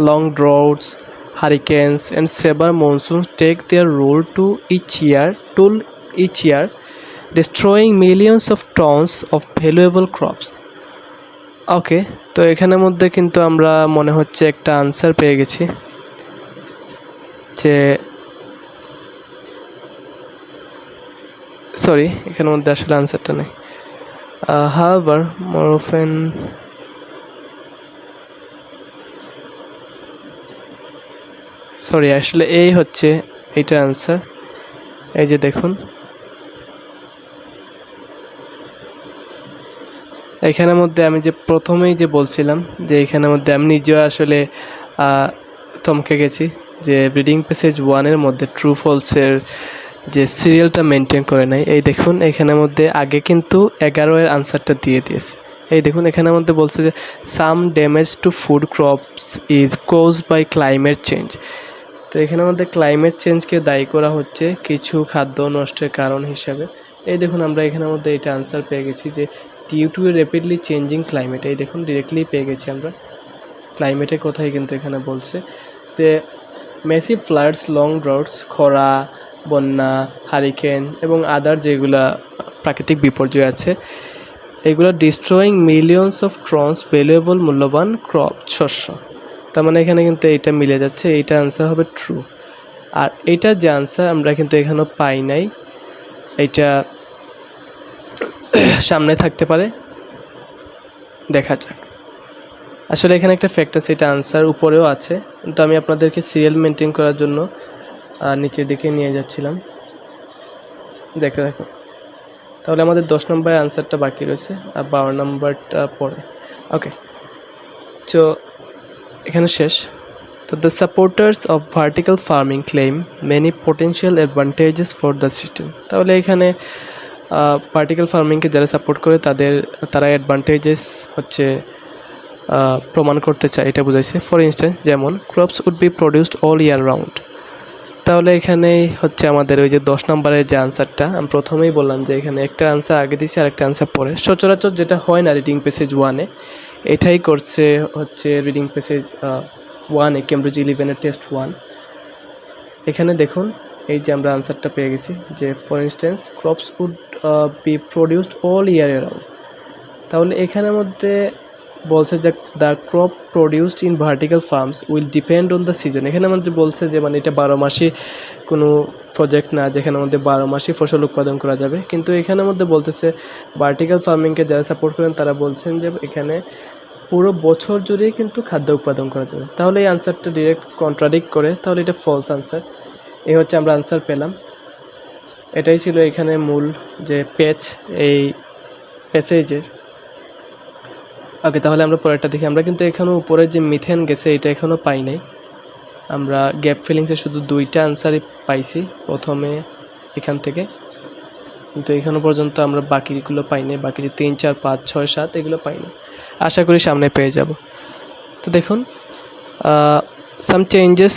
long droughts, hurricanes and severe monsoons take their toll each year, destroying millions of tons of valuable crops. ওকে, তো এখানের মধ্যে কিন্তু আমরা মনে হচ্ছে একটা আনসার পেয়ে গেছি, যে সরি এখানের মধ্যে আসলে আনসারটা নেই। however more often সরি আসলে এই হচ্ছে এইটার আনসার। এই যে দেখুন, এখানের মধ্যে আমি যে প্রথমেই যে বলছিলাম যে এখানের মধ্যে আমি নিজেও আসলে থমকে গেছি, যে রিডিং প্যাসেজ 1-এর মধ্যে ট্রু ফলসের যে সিরিয়ালটা মেনটেন করে নাই। এই দেখুন এখানের মধ্যে আগে কিন্তু 11-এর আনসারটা দিয়ে দিয়েছে। এই দেখুন এখানের মধ্যে বলছে যে some damage to food crops is caused by climate change. তো এখানের মধ্যে ক্লাইমেট চেঞ্জকে দায়ী করা হচ্ছে কিছু খাদ্য নষ্টের কারণ হিসাবে। এই দেখুন আমরা এখানের মধ্যে এটা আনসার পেয়ে গেছি যে due to a rapidly changing climate. এই দেখুন ডিরেক্টলি পেয়ে গেছি আমরা, ক্লাইমেটের কথাই কিন্তু এখানে বলছে। যে ম্যাসিভ ফ্লাডস, লং ড্রাউটস, খরা, বন্যা, হারিকেন এবং আদার যেগুলা প্রাকৃতিক বিপর্যয় আছে, এগুলো ডিস্ট্রয়িং মিলিয়নস অফ ট্রন্স ভ্যালুয়েবল, মূল্যবান ক্রপ, শস্য। তার মানে এখানে কিন্তু এইটা মিলে যাচ্ছে, এইটা আনসার হবে ট্রু। আর এইটার যে আনসার আমরা কিন্তু এখানেও পাই নাই, এইটা সামনে থাকতে পারে, দেখা যাক। আসলে এখানে একটা ফ্যাক্ট আছে, এটা আনসার উপরেও আছে, কিন্তু আমি আপনাদেরকে সিরিয়াল মেনটেন করার জন্য নিচের দিকে নিয়ে যাচ্ছিলাম, দেখতে থাকুন। তাহলে আমাদের 10 নম্বরের আনসারটা বাকি রয়েছে আর 12 নম্বরটা পরে। ওকে, তো এখানে শেষ। তো the supporters of vertical farming claim many potential advantages for the system. তাহলে এখানে ভার্টিক্যাল ফার্মিংকে যারা সাপোর্ট করে তারা অ্যাডভান্টেজেস হচ্ছে প্রমাণ করতে চায়, এটা বোঝাইছে। ফর ইনস্ট্যান্স, যেমন crops would be produced all year round. তাহলে এখানেই হচ্ছে আমাদের ওই যে 10 নম্বরের যে আনসারটা আমি প্রথমেই বললাম যে এখানে একটা আনসার আগে দিয়েছি আর একটা আনসার পরে। সচরাচর যেটা হয় না রিডিং প্যাসেজ 1-এ, এটাই করছে হচ্ছে রিডিং প্যাসেজ 1-এ, কেমব্রিজ 11-এর টেস্ট 1। এখানে দেখুন এই যে আমরা আনসারটা পেয়ে গেছি যে for instance crops would be produced all year round. তাহলে এখানের মধ্যে বলছে যে the crop produced in vertical farms will depend on the season. এখানে আমাদের বলছে যে মানে এটা 12 মাসই কোনো প্রজেক্ট না যেখানে মধ্যে 12 মাসই ফসল উৎপাদন করা যাবে, কিন্তু এখানের মধ্যে বলতেছে ভার্টিক্যাল ফার্মিংকে যারা সাপোর্ট করেন তারা বলছেন যে এখানে পুরো বছর জুড়েই কিন্তু খাদ্য উৎপাদন করা যাবে। তাহলে এই আনসারটা ডিরেক্ট কন্ট্রাডিক্ট করে, তাহলে এটা ফলস আনসার। এই হচ্ছে আমরা আনসার পেলাম, এটাই ছিল এখানে মূল যে এই প্যাসেজের। ওকে, তাহলে আমরা পরেরটা দেখি। আমরা কিন্তু এখানেও উপরে যে মিথেন গেছে এটা এখনও পাই নাই, আমরা গ্যাপ ফিলিংসে শুধু 2টা আনসারই পাইছি প্রথমে এখান থেকে, কিন্তু এখনও পর্যন্ত আমরা বাকিগুলো পাইনি, বাকি যে 3, 4, 5, 6, 7 এগুলো পাইনি। আশা করি সামনে পেয়ে যাব। তো দেখুন সাম চেঞ্জেস,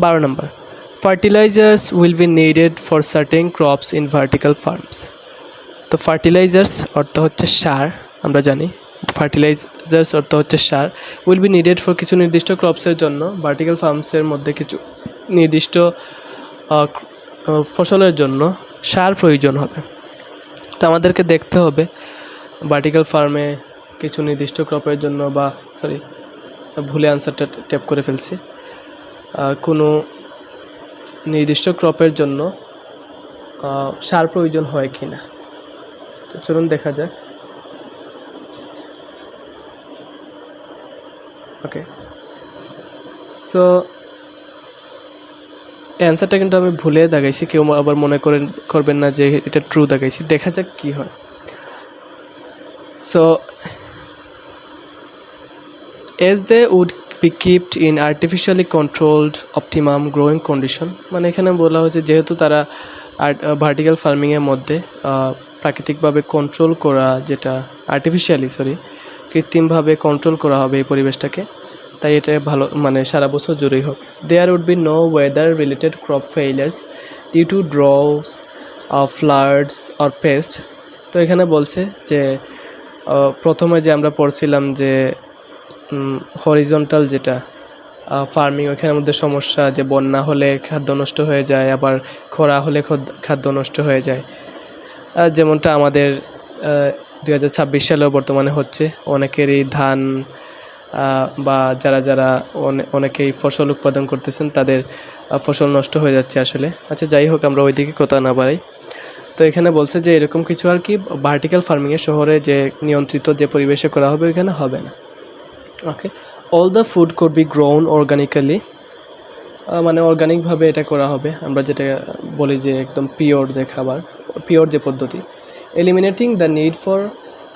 12 নম্বর, fertilisers will be needed for certain crops in vertical farms. তো ফার্টিলাইজার্স অর্থ হচ্ছে সার, আমরা জানি ফার্টিলাইজার্স অর্থ হচ্ছে সার। উইল বি নিডেড ফর কিছু নির্দিষ্ট ক্রপসের জন্য ভার্টিক্যাল ফার্মসের মধ্যে কিছু নির্দিষ্ট ফসলের জন্য সার প্রয়োজন হবে। তো আমাদেরকে দেখতে হবে ভার্টিক্যাল ফার্মে কিছু নির্দিষ্ট ক্রপের জন্য বা ভুলে আনসারটা ট্যাপ করে ফেলছি, কোনো নির্দিষ্ট ক্রপের জন্য সার প্রয়োজন হয় কি না। তো চলুন দেখা যাক। ওকে, সো অ্যান্সারটা কিন্তু আমি ভুলে দেখাইছি, কেউ আবার মনে করবেন না যে এটা ট্রু দেখাইছি। দেখা যাক কি হয়। So as they would be kept in artificially controlled optimum growing condition, মানে এখানে বলা হয়েছে যেহেতু তারা ভার্টিক্যাল ফার্মিংয়ের মধ্যে প্রাকৃতিকভাবে কন্ট্রোল করা, যেটা কৃত্রিমভাবে কন্ট্রোল করা হবে এই পরিবেশটাকে, তাই এটা ভালো মানে সারা বছর জুড়েই হবে। There would be no weather related crop failures due to droughts, floods or pest. তো এখানে বলছে যে প্রথমে যে আমরা পড়ছিলাম যে হরিজন্টাল যেটা ফার্মিং, ওখানের মধ্যে সমস্যা যে বন্যা হলে খাদ্য নষ্ট হয়ে যায়, আবার খরা হলে খাদ্য নষ্ট হয়ে যায়, যেমনটা আমাদের 2026 সালেও বর্তমানে হচ্ছে। অনেকেরই ধান বা যারা অনেকেই ফসল উৎপাদন করতেছেন তাদের ফসল নষ্ট হয়ে যাচ্ছে আসলে। আচ্ছা, যাই হোক, আমরা ওই দিকে কথা না বাড়াই। তো এখানে বলছে যে এরকম কিছু আর কি ভার্টিক্যাল ফার্মিংয়ে শহরে যে নিয়ন্ত্রিত যে পরিবেশে করা হবে ওইখানে হবে না। Okay, all the food could be grown organically, মানে অর্গানিকভাবে এটা করা হবে, আমরা যেটা বলি যে একদম পিওর যে খাবার, পিওর যে পদ্ধতি। Eliminating the need for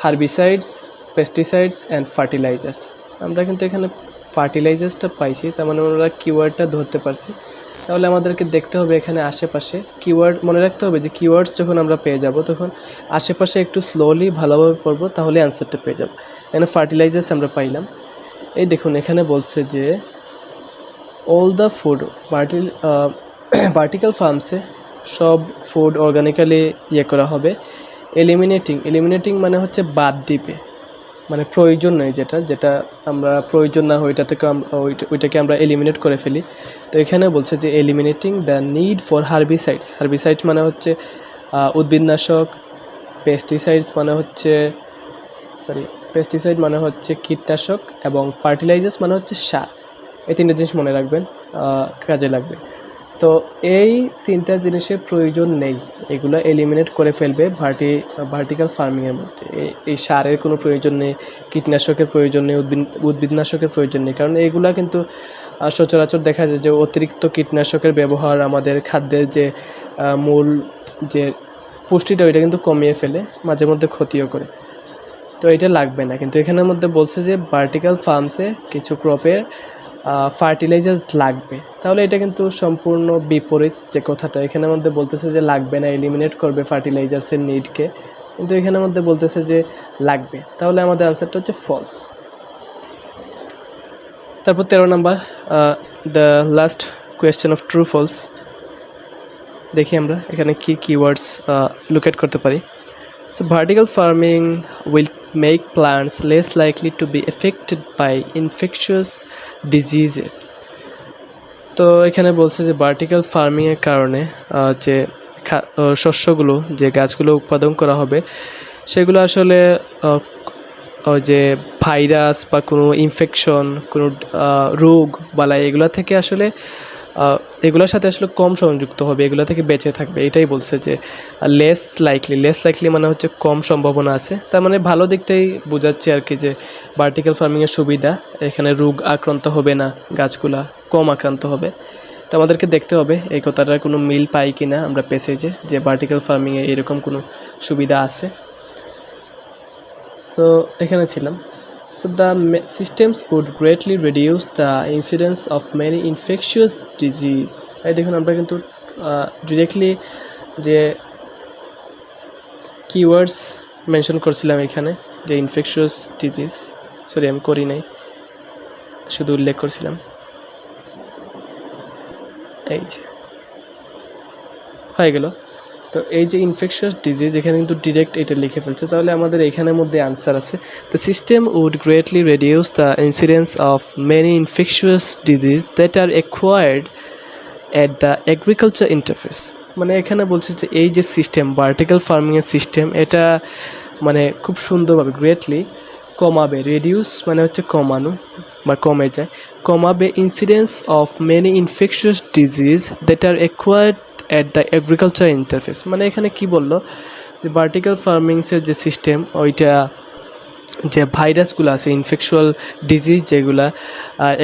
herbicides, pesticides and fertilizers. আমরা কিন্তু এখানে ফার্টিলাইজার্সটা পাইছি, তার মানে ওরা কিওয়ার্ডটা ধরতে পারছি। তাহলে আমাদেরকে দেখতে হবে এখানে আশেপাশে কিওয়ার্ড, মনে রাখতে হবে যে কিওয়ার্ডস যখন আমরা পেয়ে যাব তখন আশেপাশে একটু স্লোলি ভালোভাবে পড়বো, তাহলে অ্যান্সারটা পেয়ে যাব। এখানে ফার্টিলাইজার্স আমরা পাইলাম। এই দেখুন এখানে বলছে যে অল দ্য ফুড ভার্টিক্যাল ফার্মসে সব ফুড অর্গানিক্যালি করা হবে। এলিমিনেটিং মানে হচ্ছে বাদ দিবে, মানে প্রয়োজন নেই, যেটা আমরা প্রয়োজন না হয় ওইটাকে আমরা এলিমিনেট করে ফেলি। তো এখানে বলছে যে এলিমিনেটিং দ্য নিড ফর হার্বিসাইডস মানে হচ্ছে উদ্ভিদনাশক, পেস্টিসাইড মানে হচ্ছে কীটনাশক, এবং ফার্টিলাইজার্স মানে হচ্ছে সার। এই তিনটা জিনিস মনে রাখবেন, কাজে লাগবে। তো এই তিনটা জিনিসের প্রয়োজন নেই, এগুলো এলিমিনেট করে ফেলবে ভার্টিক্যাল ফার্মিংয়ের মধ্যে। এই সারের কোনো প্রয়োজন নেই, কীটনাশকের প্রয়োজন নেই, উদ্ভিদনাশকের প্রয়োজন নেই, কারণ এইগুলা কিন্তু সচরাচর দেখা যায় যে অতিরিক্ত কীটনাশকের ব্যবহার আমাদের খাদ্যের যে মূল যে পুষ্টিটা ওইটা কিন্তু কমিয়ে ফেলে, মাঝে মধ্যে ক্ষতিও করে। তো এটা লাগবে না, কিন্তু এখানের মধ্যে বলছে যে ভার্টিক্যাল ফার্মসে কিছু ক্রপের ফার্টিলাইজার লাগবে। তাহলে এটা কিন্তু সম্পূর্ণ বিপরীত যে কথাটা এখানের মধ্যে বলতেছে যে লাগবে না, এলিমিনেট করবে ফার্টিলাইজার্সের নিডকে, কিন্তু এখানের মধ্যে বলতেছে যে লাগবে। তাহলে আমাদের আনসারটা হচ্ছে ফলস। তারপর 13 নম্বর, the last question of true false. দেখি আমরা এখানে কি কিওয়ার্ডস লোকেট করতে পারি। So vertical farming will make plants less likely to be affected by infectious diseases. তো এখানে বলছে যে ভার্টিক্যাল ফার্মিংয়ের কারণে যে শস্যগুলো, যে গাছগুলো উৎপাদন করা হবে সেগুলো আসলে যে ভাইরাস বা কোনো ইনফেকশন, কোনো রোগ বালাই এগুলো থেকে আসলে এগুলোর সাথে আসলে কম সংযুক্ত হবে, এগুলো থেকে বেঁচে থাকবে। এটাই বলছে যে লেস লাইকলি মানে হচ্ছে কম সম্ভাবনা আছে। তার মানে ভালো দিকটাই বোঝাচ্ছে আর কি, যে ভার্টিক্যাল ফার্মিংয়ের সুবিধা, এখানে রোগ আক্রান্ত হবে না, গাছগুলা কম আক্রান্ত হবে। তো আমাদেরকে দেখতে হবে এই কথাটার কোনো মিল পাই কি না আমরা পেসেজে, যে ভার্টিক্যাল ফার্মিংয়ে এরকম কোনো সুবিধা আছে। সো এখানে ছিলাম। So the systems could greatly reduce the incidence of many infectious disease. এই দেখুন আমরা কিন্তু ডিরেক্টলি যে কিওয়ার্ডস মেনশন করছিলাম এখানে, যে ইনফেকশিয়াস ডিজিজ, সরি আমি করি নাই, শুধু উল্লেখ করছিলাম। এই যে হয়ে গেল। তো এই যে ইনফেকশিয়াস ডিজিজ এখানে কিন্তু ডিরেক্ট এটা লিখে ফেলছে, তাহলে আমাদের এখানের মধ্যে আনসার আছে। The system would greatly reduce the incidence of many infectious disease that are acquired at the agriculture interface. মানে এখানে বলছে যে এই যে সিস্টেম ভার্টিক্যাল ফার্মিংয়ের সিস্টেম এটা মানে খুব সুন্দরভাবে গ্রেটলি কমাবে, রেডিউস মানে হচ্ছে কমানো বা কমে যায়, কমাবে incidence of many infectious disease that are acquired at the agriculture interface. মানে এখানে কি বললো যে ভার্টিক্যাল ফার্মিংসের যে সিস্টেম ওইটা যে ভাইরাসগুলো আছে ইনফেকশুয়াল ডিজিজ যেগুলা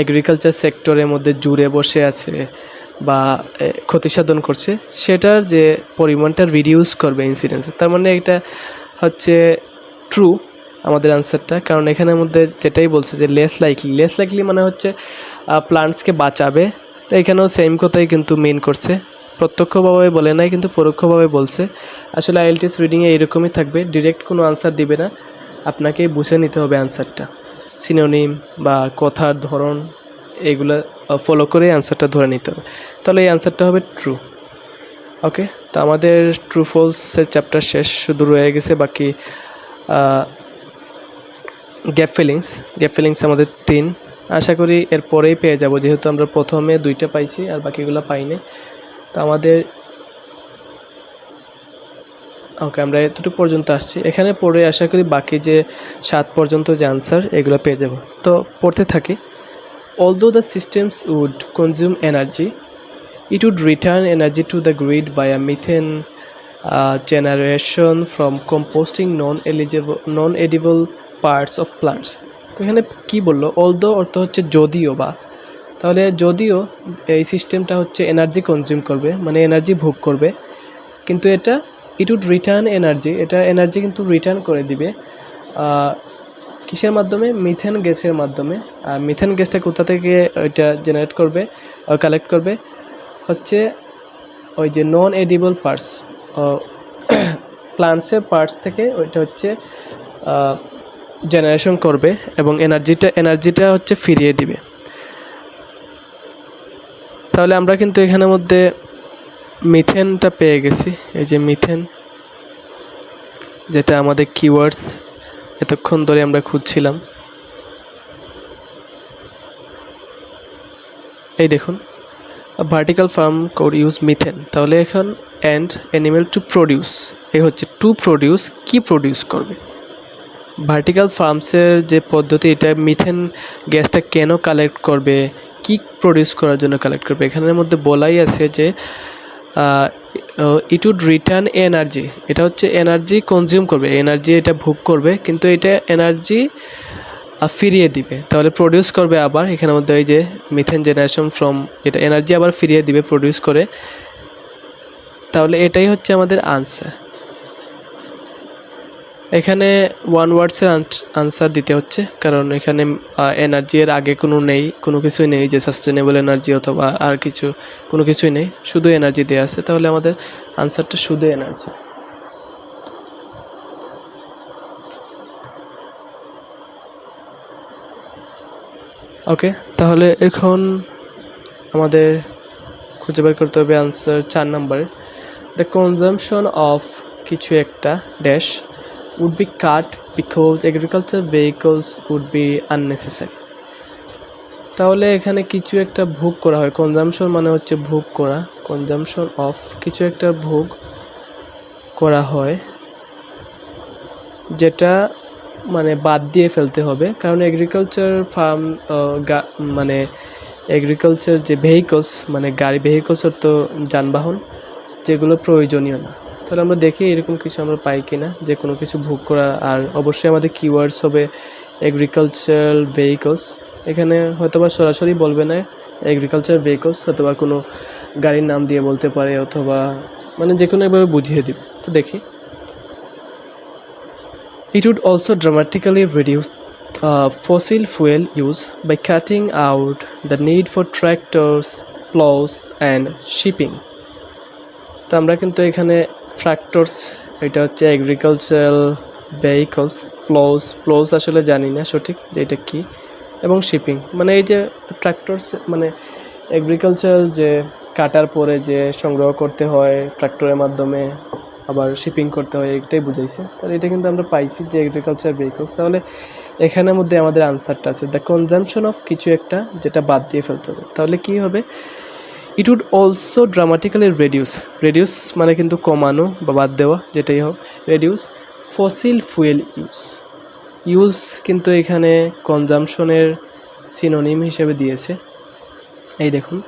এগ্রিকালচার সেক্টরের মধ্যে জুড়ে বসে আছে বা ক্ষতিসাধন করছে সেটার যে পরিমাণটা রিডিউস করবে ইনসিডেন্স। তার মানে এটা হচ্ছে ট্রু আমাদের আনসারটা, কারণ এখানের মধ্যে যেটাই বলছে যে লেস লাইকলি মানে হচ্ছে প্লান্টসকে বাঁচাবে। তো এখানেও সেম কথাই কিন্তু মেন করছে, প্রত্যক্ষভাবে বলে নাই কিন্তু পরোক্ষভাবে বলছে। আসলে আইএলটিএস রিডিংয়ে এরকমই থাকবে, ডিরেক্ট কোনো আনসার দিবে না, আপনাকেই বুঝে নিতে হবে আনসারটা, সিনোনিম বা কথার ধরন এগুলো ফলো করে আনসারটা ধরে নিতে হবে, তাহলে এই আনসারটা হবে ট্রু। ওকে, তো আমাদের ট্রু ফলসের চ্যাপ্টার শেষ, শুধু রয়ে গেছে বাকি গ্যাপ ফিলিংস আমাদের 3। আশা করি এরপরেই পেয়ে যাব, যেহেতু আমরা প্রথমে 2টা পাইছি আর বাকিগুলো পাইনি। তো আমাদের ওকে, আমরা এতটুকু পর্যন্ত আসছি, এখানে পড়ে আশা করি বাকি যে 7 পর্যন্ত যে আনসার এগুলো পেয়ে যাব। তো পড়তে থাকি। Although the systems would consume energy, it would return energy to the grid via methane generation from composting non-edible parts of plants. তো এখানে কি বললো, although অর্থ হচ্ছে যদিও বা, তাহলে যদিও এই সিস্টেমটা হচ্ছে এনার্জি কনজিউম করবে মানে এনার্জি ভোগ করবে, কিন্তু এটা ইট উড রিটার্ন এনার্জি, এটা এনার্জি কিন্তু রিটার্ন করে দিবে কিসের মাধ্যমে, মিথেন গ্যাসের মাধ্যমে। আর মিথেন গ্যাসটা কোথা থেকে ওইটা জেনারেট করবে, কালেক্ট করবে হচ্ছে ওই যে নন এডিবল পার্টস, প্লান্টসের পার্টস থেকে ওইটা হচ্ছে জেনারেশন করবে এবং এনার্জিটা হচ্ছে ফিরিয়ে দিবে। তাহলে আমরা কিন্তু এখানের মধ্যে মিথেনটা পেয়ে গেছি, এই যে মিথেন, যেটা আমাদের কিওয়ার্ডস এতক্ষণ ধরে আমরা খুঁজছিলাম। এই দেখুন, vertical farm code use methane, তাহলে এখন অ্যান্ড অ্যানিমেল টু প্রডিউস, এই হচ্ছে টু প্রডিউস, কি প্রডিউস করবে ভার্টিক্যাল ফার্মসের যে পদ্ধতি, এটা মিথেন গ্যাসটা কেন কালেক্ট করবে, কি প্রডিউস করার জন্য কালেক্ট করবে। এখানের মধ্যে বলাই আছে যে ইট উড রিটার্ন এনার্জি, এটা হচ্ছে এনার্জি কনজিউম করবে, এনার্জি এটা ভোগ করবে, কিন্তু এটা এনার্জি ফিরিয়ে দিবে। তাহলে প্রডিউস করবে আবার, এখানের মধ্যে এই যে মিথেন জেনারেশন ফ্রম, এটা এনার্জি আবার ফিরিয়ে দিবে প্রডিউস করে। তাহলে এটাই হচ্ছে আমাদের আনসার। এখানে ওয়ান ওয়ার্ডসের আনসার দিতে হচ্ছে, কারণ এখানে এনার্জি এর আগে কোনো কিছুই নেই যে সাস্টেনেবল এনার্জি অথবা আর কোনো কিছুই নেই, শুধু এনার্জি দেওয়া আছে। তাহলে আমাদের আনসারটা শুধু এনার্জি। ওকে, তাহলে এখন আমাদের খুঁজে বের করতে হবে আনসার 4 নম্বরে। দ্য কনজাম্পশন অফ কিছু একটা dash would be cut because agriculture vehicles would be unnecessary. তাহলে এখানে কিছু একটা ভোগ করা হয়, কনজাম্পশন মানে হচ্ছে ভোগ করা, কনজাম্পশন অফ কিছু একটা ভোগ করা হয় যেটা মানে বাদ দিয়ে ফেলতে হবে, কারণ এগ্রিকালচার ফার্ম মানে এগ্রিকালচার যে ভেহিকলস মানে ভেহিকলস তো যানবাহন যেগুলো প্রয়োজনীয় না। তাহলে আমরা দেখি এরকম কিছু আমরা পাই কিনা যে কোনো কিছু ভোগ করা, আর অবশ্যই আমাদের কিওয়ার্ডস হবে এগ্রিকালচারাল ভেহিকলস। এখানে হয়তোবা সরাসরি বলবে না এগ্রিকালচার ভেহিকলস, হয়তোবা কোনো গাড়ির নাম দিয়ে বলতে পারে অথবা মানে যে কোনো এভাবে বুঝিয়ে দিবে। তো দেখি, it would also dramatically reduce fossil fuel use by cutting out the need for tractors, plows and shipping. তো আমরা কিন্তু এখানে ট্রাক্টরস, এটা হচ্ছে এগ্রিকালচারাল ভেহিকলস, প্লোস আসলে জানি না সঠিক যে এটা কী, এবং শিপিং মানে এই যে ট্রাক্টরস মানে এগ্রিকালচারাল যে কাটার পরে যে সংগ্রহ করতে হয় ট্রাক্টরের মাধ্যমে, আবার শিপিং করতে হয়, এটাই বুঝাইছে। তাহলে এটা কিন্তু আমরা পাইছি যে এগ্রিকালচার ভেহিকলস। তাহলে এখানের মধ্যে আমাদের আনসারটা আছে দ্য কনজাম্পশন অফ কিছু একটা যেটা বাদ দিয়ে ফেলতে হবে। তাহলে কি হবে, it would also dramatically reduce মানে কিন্তু কমানো বা বাদ দেওয়া, যেটাই হোক, রেডিউস ফসিল ফুয়েল ইউজ কিন্তু এখানে কনজামশনের সিনোনিম হিসেবে দিয়েছে। এই দেখুন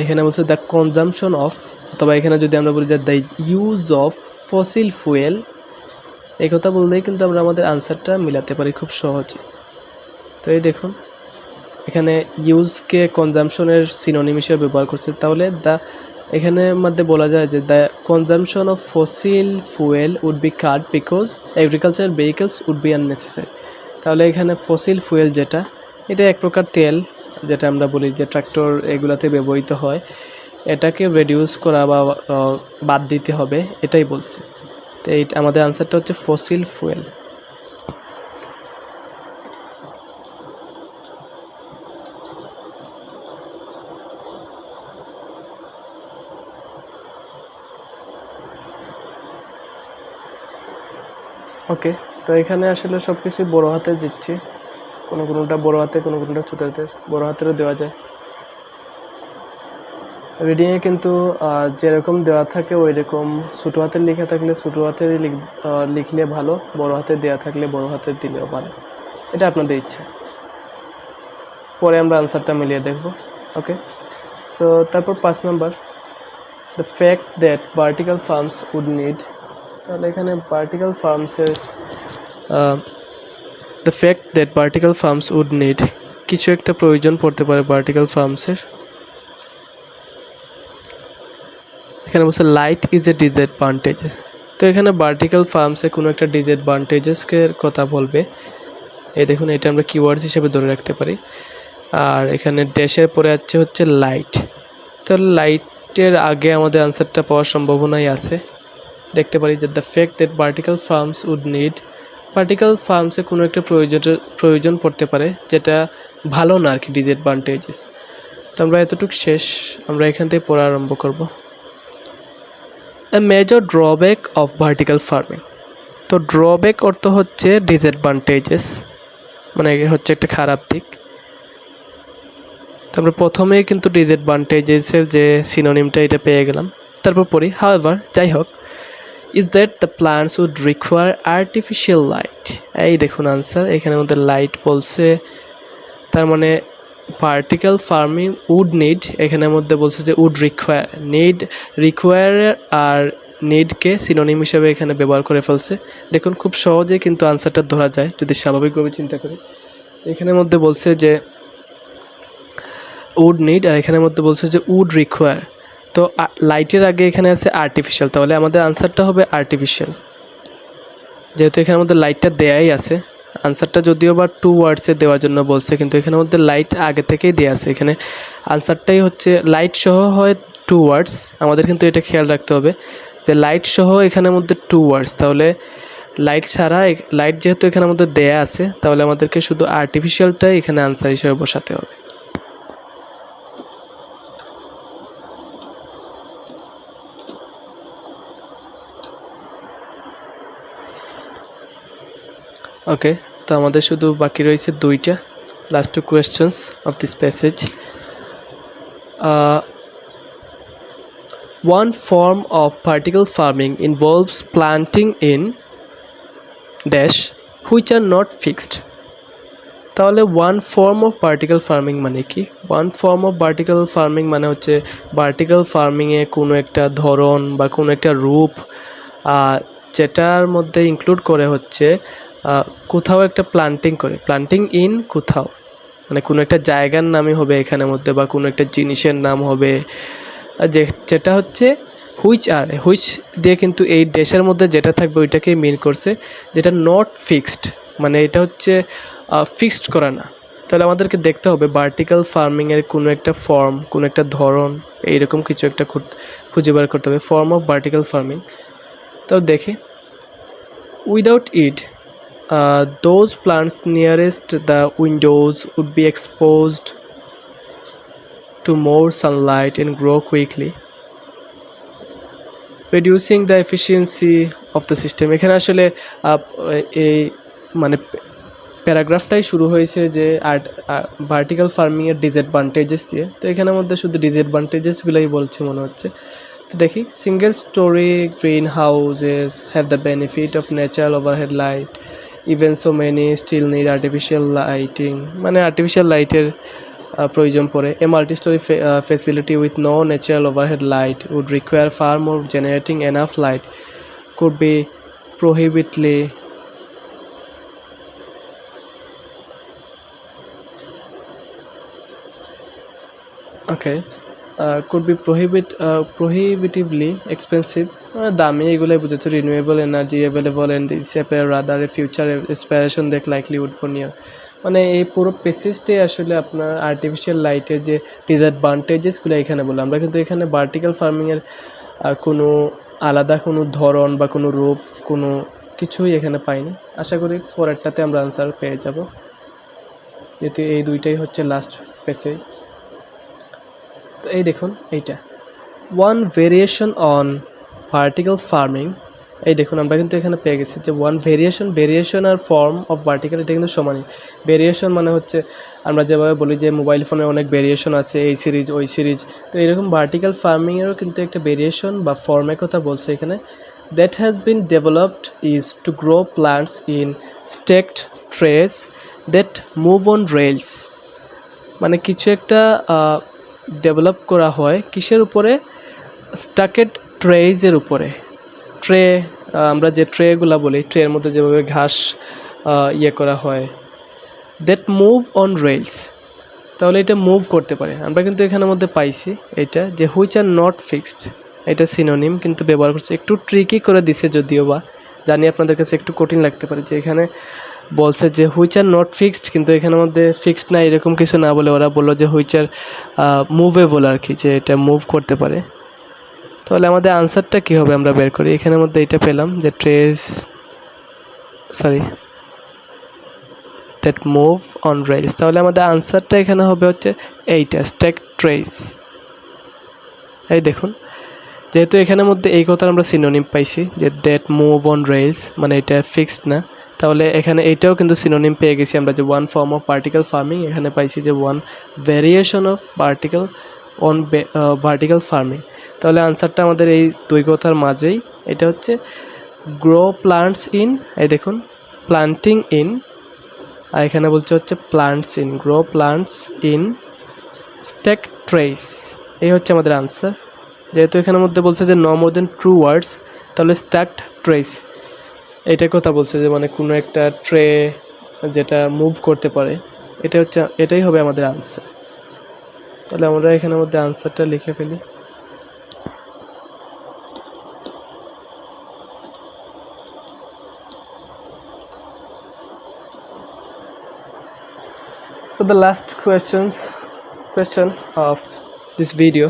এখানে বলছে দ্য কনজামশন অফ, অথবা এখানে যদি আমরা বলি যে the use of fossil fuel, এই কথা বললেই কিন্তু আমরা আমাদের আনসারটা মিলাতে পারি খুব সহজে। তো এই দেখুন এখানে ইউজকে কনজামশনের সিনোনিম হিসেবে ব্যবহার করছে, তাহলে দ্য এখানে মধ্যে বলা যায় যে the consumption of fossil fuel would be cut because agricultural vehicles would be unnecessary. তাহলে এখানে ফসিল ফুয়েল যেটা, এটা এক প্রকার তেল, যেটা আমরা বলি যে ট্রাক্টর এগুলাতে ব্যবহৃত হয়, এটাকে রেডিউস করা বা বাদ দিতে হবে, এটাই বলছে। তো এই আমাদের আনসারটা হচ্ছে ফসিল ফুয়েল। ওকে, তো এখানে আসলে সব কিছুই বড়ো হাতে দিচ্ছি, কোনোটা বড়ো হাতে, কোনোটা ছোটো হাতে, বড়ো হাতেরও দেওয়া যায়। রিডিংয়ে কিন্তু যেরকম দেওয়া থাকে ওই রকম ছোটো হাতের লেখা থাকলে ছোটো হাতের লিখলে ভালো, বড়ো হাতে দেওয়া থাকলে বড়ো হাতের দিলেও ভালো, এটা আপনাদের ইচ্ছা। পরে আমরা আনসারটা মিলিয়ে দেখব। ওকে, সো তারপর 5 নম্বর, the fact that vertical farms would need, তাহলে এখানে ভার্টিক্যাল ফার্মসের the fact that vertical farms would need, কিছু একটা প্রয়োজন পড়তে পারে ভার্টিক্যাল ফার্মসের। এখানে বলছে লাইট ইজ এ ডিসঅ্যাডভান্টেজ, তো এখানে ভার্টিক্যাল ফার্মসে কোনো একটা ডিসঅ্যাডভান্টেজেসের কথা বলবে। এই দেখুন এটা আমরা কিওয়ার্ডস হিসেবে ধরে রাখতে পারি। আর এখানে ড্যাশের পরে হচ্ছে লাইট, তো লাইটের আগে আমাদের আনসারটা পাওয়ার সম্ভাবনাই আছে। দেখতে পারি যে the fact that vertical farms would need, vertical ফার্মসে কোনো একটা প্রয়োজন পড়তে পারে যেটা ভালো না আর কি, ডিসঅ্যাডভান্টেজেস। তো আমরা এতটুকু শেষ, আমরা এখান থেকে পড়া আরম্ভ করব। A major drawback of vertical farming, তো ড্রব্যাক অর্থ হচ্ছে ডিসঅ্যাডভান্টেজেস, মানে হচ্ছে একটা খারাপ দিক। তো আমরা প্রথমেই কিন্তু ডিসঅ্যাডভান্টেজেসের যে সিনোনিমটা এটা পেয়ে গেলাম, তারপর পড়ি। হাউএভার, যাই হোক, is that the plants would require artificial light, এই দেখুন আনসার, এখানে মধ্যে লাইট বলছে, তার মানে ভার্টিক্যাল ফার্মিং উড নিড, এখানের মধ্যে বলছে যে উড রিকোয়ার আর নিডকে সিনোনিম হিসেবে এখানে ব্যবহার করে ফেলছে। দেখুন খুব সহজেই কিন্তু আনসারটা ধরা যায় যদি স্বাভাবিকভাবে চিন্তা করি। এখানের মধ্যে বলছে যে উড নিড, আর এখানের মধ্যে বলছে যে উড রিকোয়ার, তো লাইটের আগে এখানে আছে আর্টিফিশিয়াল, তাহলে আমাদের আনসারটা হবে আর্টিফিশিয়াল, যেহেতু এখানের মধ্যে লাইটটা দেয়াই আছে। আনসারটা যদিও বা 2 ওয়ার্ডসে দেওয়ার জন্য বলছে, কিন্তু এখানের মধ্যে লাইট আগে থেকেই দেওয়া আছে। এখানে আনসারটাই হচ্ছে লাইট সহ হয় 2 ওয়ার্ডস, আমাদের কিন্তু এটা খেয়াল রাখতে হবে যে লাইট সহ এখানের মধ্যে 2 ওয়ার্ডস, তাহলে লাইট ছাড়া, লাইট যেহেতু এখানের মধ্যে দেয়া আছে, তাহলে আমাদেরকে শুধু আর্টিফিশিয়ালটাই এখানে আনসার হিসেবে বসাতে হবে। ওকে, তো আমাদের শুধু বাকি রয়েছে 2টা, last 2 questions of this passage. One form of vertical farming involves planting in dash which are not fixed, তাহলে one form of vertical farming মানে কি? One form of vertical farming মানে হচ্ছে ভার্টিক্যাল ফার্মিংয়ে কোনো একটা ধরন বা কোনো একটা রূপ যেটার মধ্যে ইনক্লুড করে হচ্ছে কোথাও একটা প্লান্টিং ইন কোথাও, মানে কোনো একটা জায়গার নামই হবে এখানের মধ্যে, বা কোনো একটা জিনিসের নাম হবে, যেটা হচ্ছে হুইচ দিয়ে কিন্তু এই দেশের মধ্যে যেটা থাকবে ওইটাকেই মিন করছে, যেটা নট ফিক্সড, মানে এটা হচ্ছে ফিক্সড করা না। তাহলে আমাদেরকে দেখতে হবে ভার্টিক্যাল ফার্মিংয়ের কোনো একটা ফর্ম, কোনো একটা ধরন, এইরকম কিছু একটা খুঁজে বার করতে হবে, ফর্ম অফ ভার্টিক্যাল ফার্মিং। তো দেখি, without it those plants nearest the windows would be exposed to more sunlight and grow quickly, reducing the efficiency of the system. এখানে আসলে এই মানে প্যারাগ্রাফটাই শুরু হয়েছে যে ভার্টিক্যাল ফার্মিংয়ের ডিসঅ্যাডভান্টেজেস দিয়ে। তো এখানের মধ্যে শুধু ডিসঅ্যাডভান্টেজেসগুলোই বলছে মনে হচ্ছে। তো দেখি, single storey greenhouses have the benefit of natural overhead light, even so many still need artificial lighting, মানে আর্টিফিশিয়াল লাইটের প্রয়োজন পড়ে। A multi-storey facility with no natural overhead light would require far more. Generating enough light could be prohibitively prohibitively expensive, দামি, এগুলোই বোঝাচ্ছে। Renewable energy available and this appear rather A future expiration that likelihood for near. মানে এই পুরো পেসেজটাই আসলে আপনার artificial লাইটের যে ডিসঅ্যাডভান্টেজেসগুলো এখানে বললাম। আমরা কিন্তু এখানে ভার্টিক্যাল ফার্মিংয়ের কোনো আলাদা কোনো ধরন বা কোনো রূপ কোনো কিছুই এখানে পাইনি। আশা করি পরেরটাতে আমরা আনসার পেয়ে যাব, যেহেতু এই দুইটাই হচ্ছে লাস্ট পেসেজ। তো এই দেখুন এইটা one variation on vertical farming. এই দেখুন আমরা কিন্তু এখানে পেয়ে গেছি যে one variation are form of vertical, এটা কিন্তু সমানই। ভেরিয়েশন মানে হচ্ছে আমরা যেভাবে বলি যে মোবাইল ফোনে অনেক ভেরিয়েশন আছে, এই সিরিজ ওই সিরিজ, তো এরকম ভার্টিক্যাল ফার্মিংয়েরও কিন্তু একটা ভেরিয়েশন বা ফর্মের কথা বলছে এখানে। That has been developed is to grow plants in stacked trays that move on rails. মানে কিছু একটা ডেভেলপ করা হয় কিসের উপরে? স্টাকেড ট্রেজের উপরে। ট্রে, আমরা যে ট্রেগুলো বলি, ট্রের মধ্যে যেভাবে ঘাস ইয়ে করা হয়, দ্যাট মুভ অন রেলস, তাহলে এটা মুভ করতে পারে। আমরা কিন্তু এখানের মধ্যে পাইছি এটা যে হুইচ আর নট ফিক্সড, এটা সিনোনিম কিন্তু ব্যবহার করছে, একটু ট্রিকি করে দিছে যদিও বা, জানি আপনাদের কাছে একটু কঠিন লাগতে পারে যে এখানে বলছে যে হুইচ আর নট ফিক্সড, কিন্তু এখানের মধ্যে ফিক্সড না এরকম কিছু না বলে ওরা বললো যে হুইচ আর মুভেবল আর কি, যে এটা মুভ করতে পারে। তাহলে আমাদের আনসারটা কী হবে আমরা বের করি। এখানের মধ্যে এটা পেলাম যে দ্যাট মুভ অন রেলস, তাহলে আমাদের আনসারটা এখানে হবে হচ্ছে এইটা, স্ট্যাক ট্রেস। এই দেখুন, যেহেতু এখানের মধ্যে এই কথা আমরা সিনোনিম পাইছি যে দ্যাট মুভ অন রেলস, মানে এটা ফিক্সড না, তাহলে এখানে এইটাও কিন্তু সিনোনিম পেয়ে গেছি আমরা যে one form of vertical farming, এখানে পাইছি যে one variation of vertical farming. তাহলে আনসারটা আমাদের এই দুই কথার মাঝেই, এটা হচ্ছে গ্রো প্লান্টস ইন, এই দেখুন প্লান্টিং ইন, আর এখানে বলছে হচ্ছে plants in, grow plants in stack trace, এই হচ্ছে আমাদের আনসার। যেহেতু এখানের মধ্যে বলছে যে নো মোর দেন ট্রু ওয়ার্ডস, তাহলে স্ট্যাকড ট্রেস এইটার কথা বলছে যে মানে কোনো একটা ট্রে যেটা মুভ করতে পারে, এটাই হবে আমাদের আনসার। তাহলে আমরা এখানের মধ্যে আনসারটা লিখে ফেলি। So the last question of this video.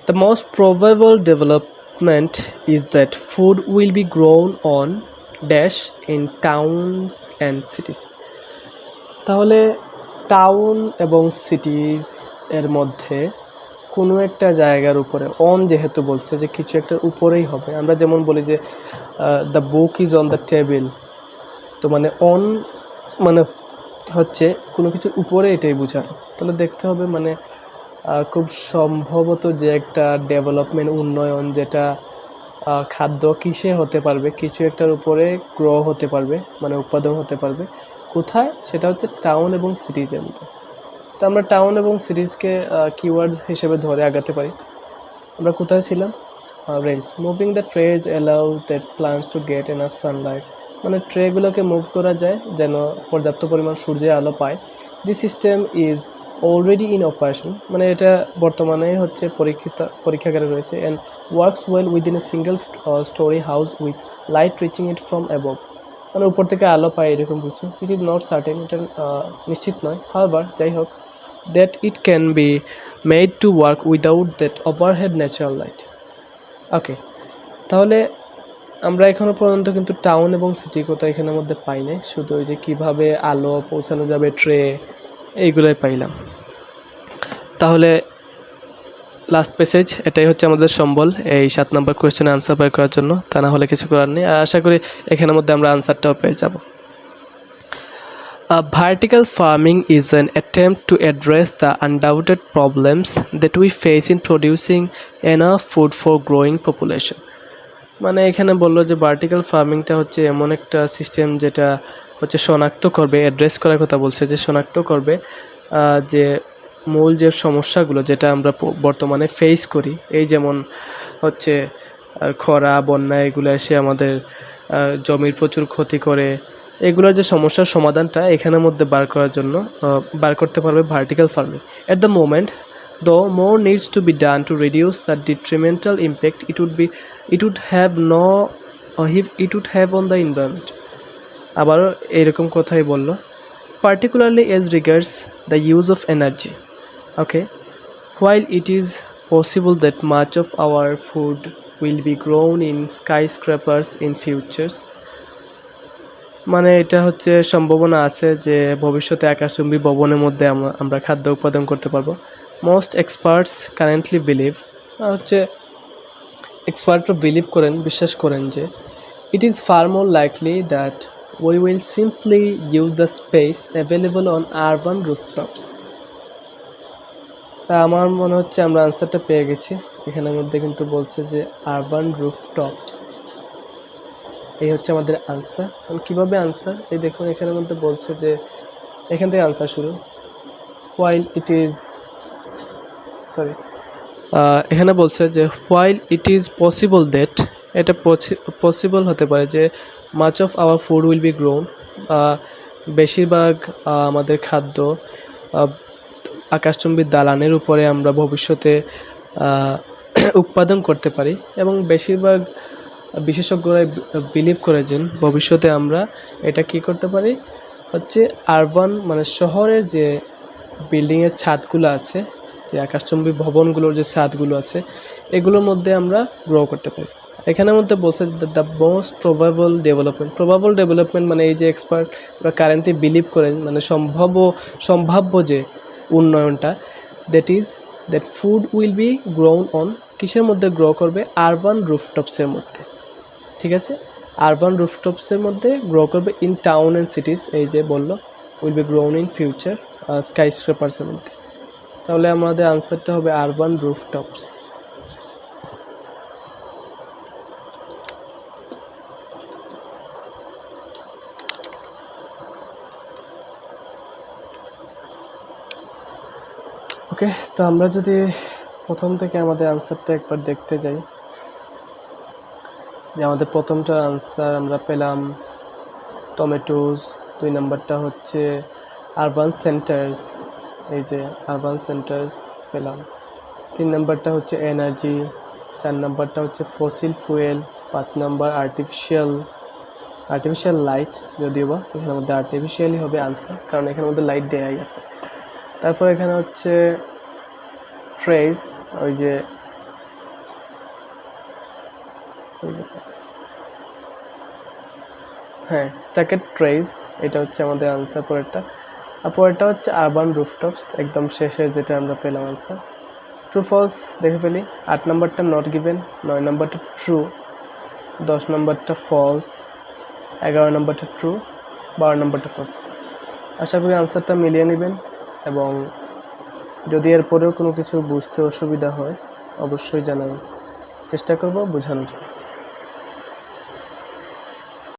The most probable development is that food will be grown on dash in towns and cities. তাহলে টাউন এবং সিটিজ এর মধ্যে কোনো একটা জায়গার উপরে, অন যেহেতু বলছে যে কিছু একটার উপরেই হবে, আমরা যেমন বলি যে the book is on the table, তো মানে অন মানে হচ্ছে কোনো কিছুর উপরে, এটাই বোঝানো। তাহলে দেখতে হবে মানে খুব সম্ভবত যে একটা ডেভেলপমেন্ট, উন্নয়ন, যেটা খাদ্য কিসে হতে পারবে, কিছু একটার উপরে গ্রো হতে পারবে, মানে উৎপাদন হতে পারবে। কোথায়? সেটা হচ্ছে টাউন এবং সিটিজের মধ্যে। তো আমরা টাউন এবং সিটিজকে কিওয়ার্ড হিসেবে ধরে আগাতে পারি। আমরা কোথায় ছিলাম? Rails. Moving the trays allow that plants to get enough sunlight, মানে ট্রেগুলোকে মুভ করা যায় যেন পর্যাপ্ত পরিমাণ সূর্যের আলো পায়। This system is already in operation, মানে এটা বর্তমানে হচ্ছে পরীক্ষাগারে রয়েছে। And works well within a single story house with light reaching it from above, মানে উপর থেকে আলো পায় এরকম কিছু। ইট ইজ নট সার্টেন, এটা নিশ্চিত নয়। হাওয়েভার, যাই হোক, that it can be made to work without that overhead natural light. Okay, তাহলে আমরা এখনও পর্যন্ত কিন্তু টাউন এবং সিটির কথা এখানের মধ্যে পাই নাই, শুধু ওই যে কীভাবে আলো পৌঁছানো যাবে ট্রে, এইগুলোই পাইলাম। তাহলে লাস্ট পেসেজ, এটাই হচ্ছে আমাদের সম্বল এই 7 নম্বর কোয়েশ্চেনে আনসার বের করার জন্য। তা না হলে কিছু করার নেই। আর আশা করি এখানের মধ্যে আমরা আনসারটাও পেয়ে যাব। Vertical farming is an attempt to address the undoubted problems that we face in producing enough food for growing population. মানে এখানে বললো যে ভার্টিক্যাল ফার্মিংটা হচ্ছে এমন একটা সিস্টেম যেটা হচ্ছে শনাক্ত করবে, অ্যাড্রেস করার কথা বলছে, যে শনাক্ত করবে যে মূল যে সমস্যাগুলো যেটা আমরা বর্তমানে ফেস করি, এই যেমন হচ্ছে খরা, বন্যা, এগুলো এসে আমাদের জমির প্রচুর ক্ষতি করে, এগুলোর যে সমস্যার সমাধানটা এখানের মধ্যে বার করতে পারবে vertical farming. At the moment though more needs to be done to reduce the detrimental impact it would have on the environment. আবারও এরকম কথাই বললো, particularly as regards the use of energy. Okay, while it is possible that much of our food will be grown in skyscrapers in futures, মানে এটা হচ্ছে সম্ভাবনা আছে যে ভবিষ্যতে আকাশচুম্বী ভবনের মধ্যে আমরা খাদ্য উৎপাদন করতে পারবো। মোস্ট এক্সপার্টস কারেন্টলি বিশ্বাস করেন যে it is far more likely that we will simply use the space available on urban rooftops. তা আমার মনে হচ্ছে আমরা আনসারটা পেয়ে গেছি। এখানের মধ্যে কিন্তু বলছে যে আরবান রুফটপস, এই হচ্ছে আমাদের আনসার। কীভাবে আনসার, এই দেখুন এখানের মধ্যে বলছে যে এখান থেকে আনসার শুরু। এখানে বলছে যে while it is possible that, এটা পসিবল হতে পারে যে much of our food will be grown, বেশিরভাগ আমাদের খাদ্য আকাশচুম্বী দালানের উপরে আমরা ভবিষ্যতে উৎপাদন করতে পারি, এবং বেশিরভাগ বিশেষজ্ঞরা বিলিভ করে যে ভবিষ্যতে আমরা এটা কি করতে পারি, হচ্ছে আরবান মানে শহরের যে বিল্ডিংয়ের ছাদগুলো আছে, যে আকাশচুম্বী ভবনগুলোর যে ছাদগুলো আছে, এগুলোর মধ্যে আমরা গ্রো করতে পারি। এখানের মধ্যে বলছে দ্য মোস্ট প্রবাবল ডেভেলপমেন্ট মানে এই যে এক্সপার্ট বা কারেন্টলি বিলিভ করেন মানে সম্ভাব্য যে উন্নয়নটা, that food will be grown on, কিসের মধ্যে গ্রো করবে, আরবান রুফটপসের মধ্যে। ঠিক আছে, আরবান রুফটপসের মধ্যে গ্রো করবে, ইন টাউন অ্যান্ড সিটিস, এই যে বললো will be grown in future স্কাইস্ক্রেপার্সের মধ্যে। তাহলে আমাদের আনসারটা হবে আরবান রুফটপস। ওকে, তো আমরা যদি প্রথম থেকে আমাদের আনসারটা একবার দেখতে যাই, যে আমাদের প্রথমটা আনসার আমরা পেলাম টমেটোজ, 2 নম্বরটা হচ্ছে আরবান সেন্টার্স, এই যে আরবান সেন্টার্স পেলাম, 3 নম্বরটা হচ্ছে এনার্জি, 4 নম্বরটা হচ্ছে ফসিল ফুয়েল, 5 নম্বর আর্টিফিশিয়াল লাইট, যদিও বা এখানের মধ্যে আর্টিফিশিয়ালই হবে আনসার, কারণ এখানের মধ্যে লাইট দেয়াই আছে। তারপর এখানে হচ্ছে ট্রেস, ওই যে স্ট্যাকেড ট্রেস, এটা হচ্ছে আমাদের আনসার পরেরটা। আর পরেরটা হচ্ছে আরবান রুফটপস, একদম শেষে যেটা আমরা পেলাম আনসার। ট্রু ফলস দেখে ফেলি, 8 নম্বরটা নট গিভেন, 9 নম্বরটা ট্রু, 10 নম্বরটা ফলস, 11 নম্বরটা ট্রু, 12 নম্বরটা ফলস। আশা করি আনসারটা মিলিয়ে নেবেন, এবং যদি এরপরেও কোনো কিছু বুঝতে অসুবিধা হয় অবশ্যই জানাবেন, চেষ্টা করব বোঝানোর।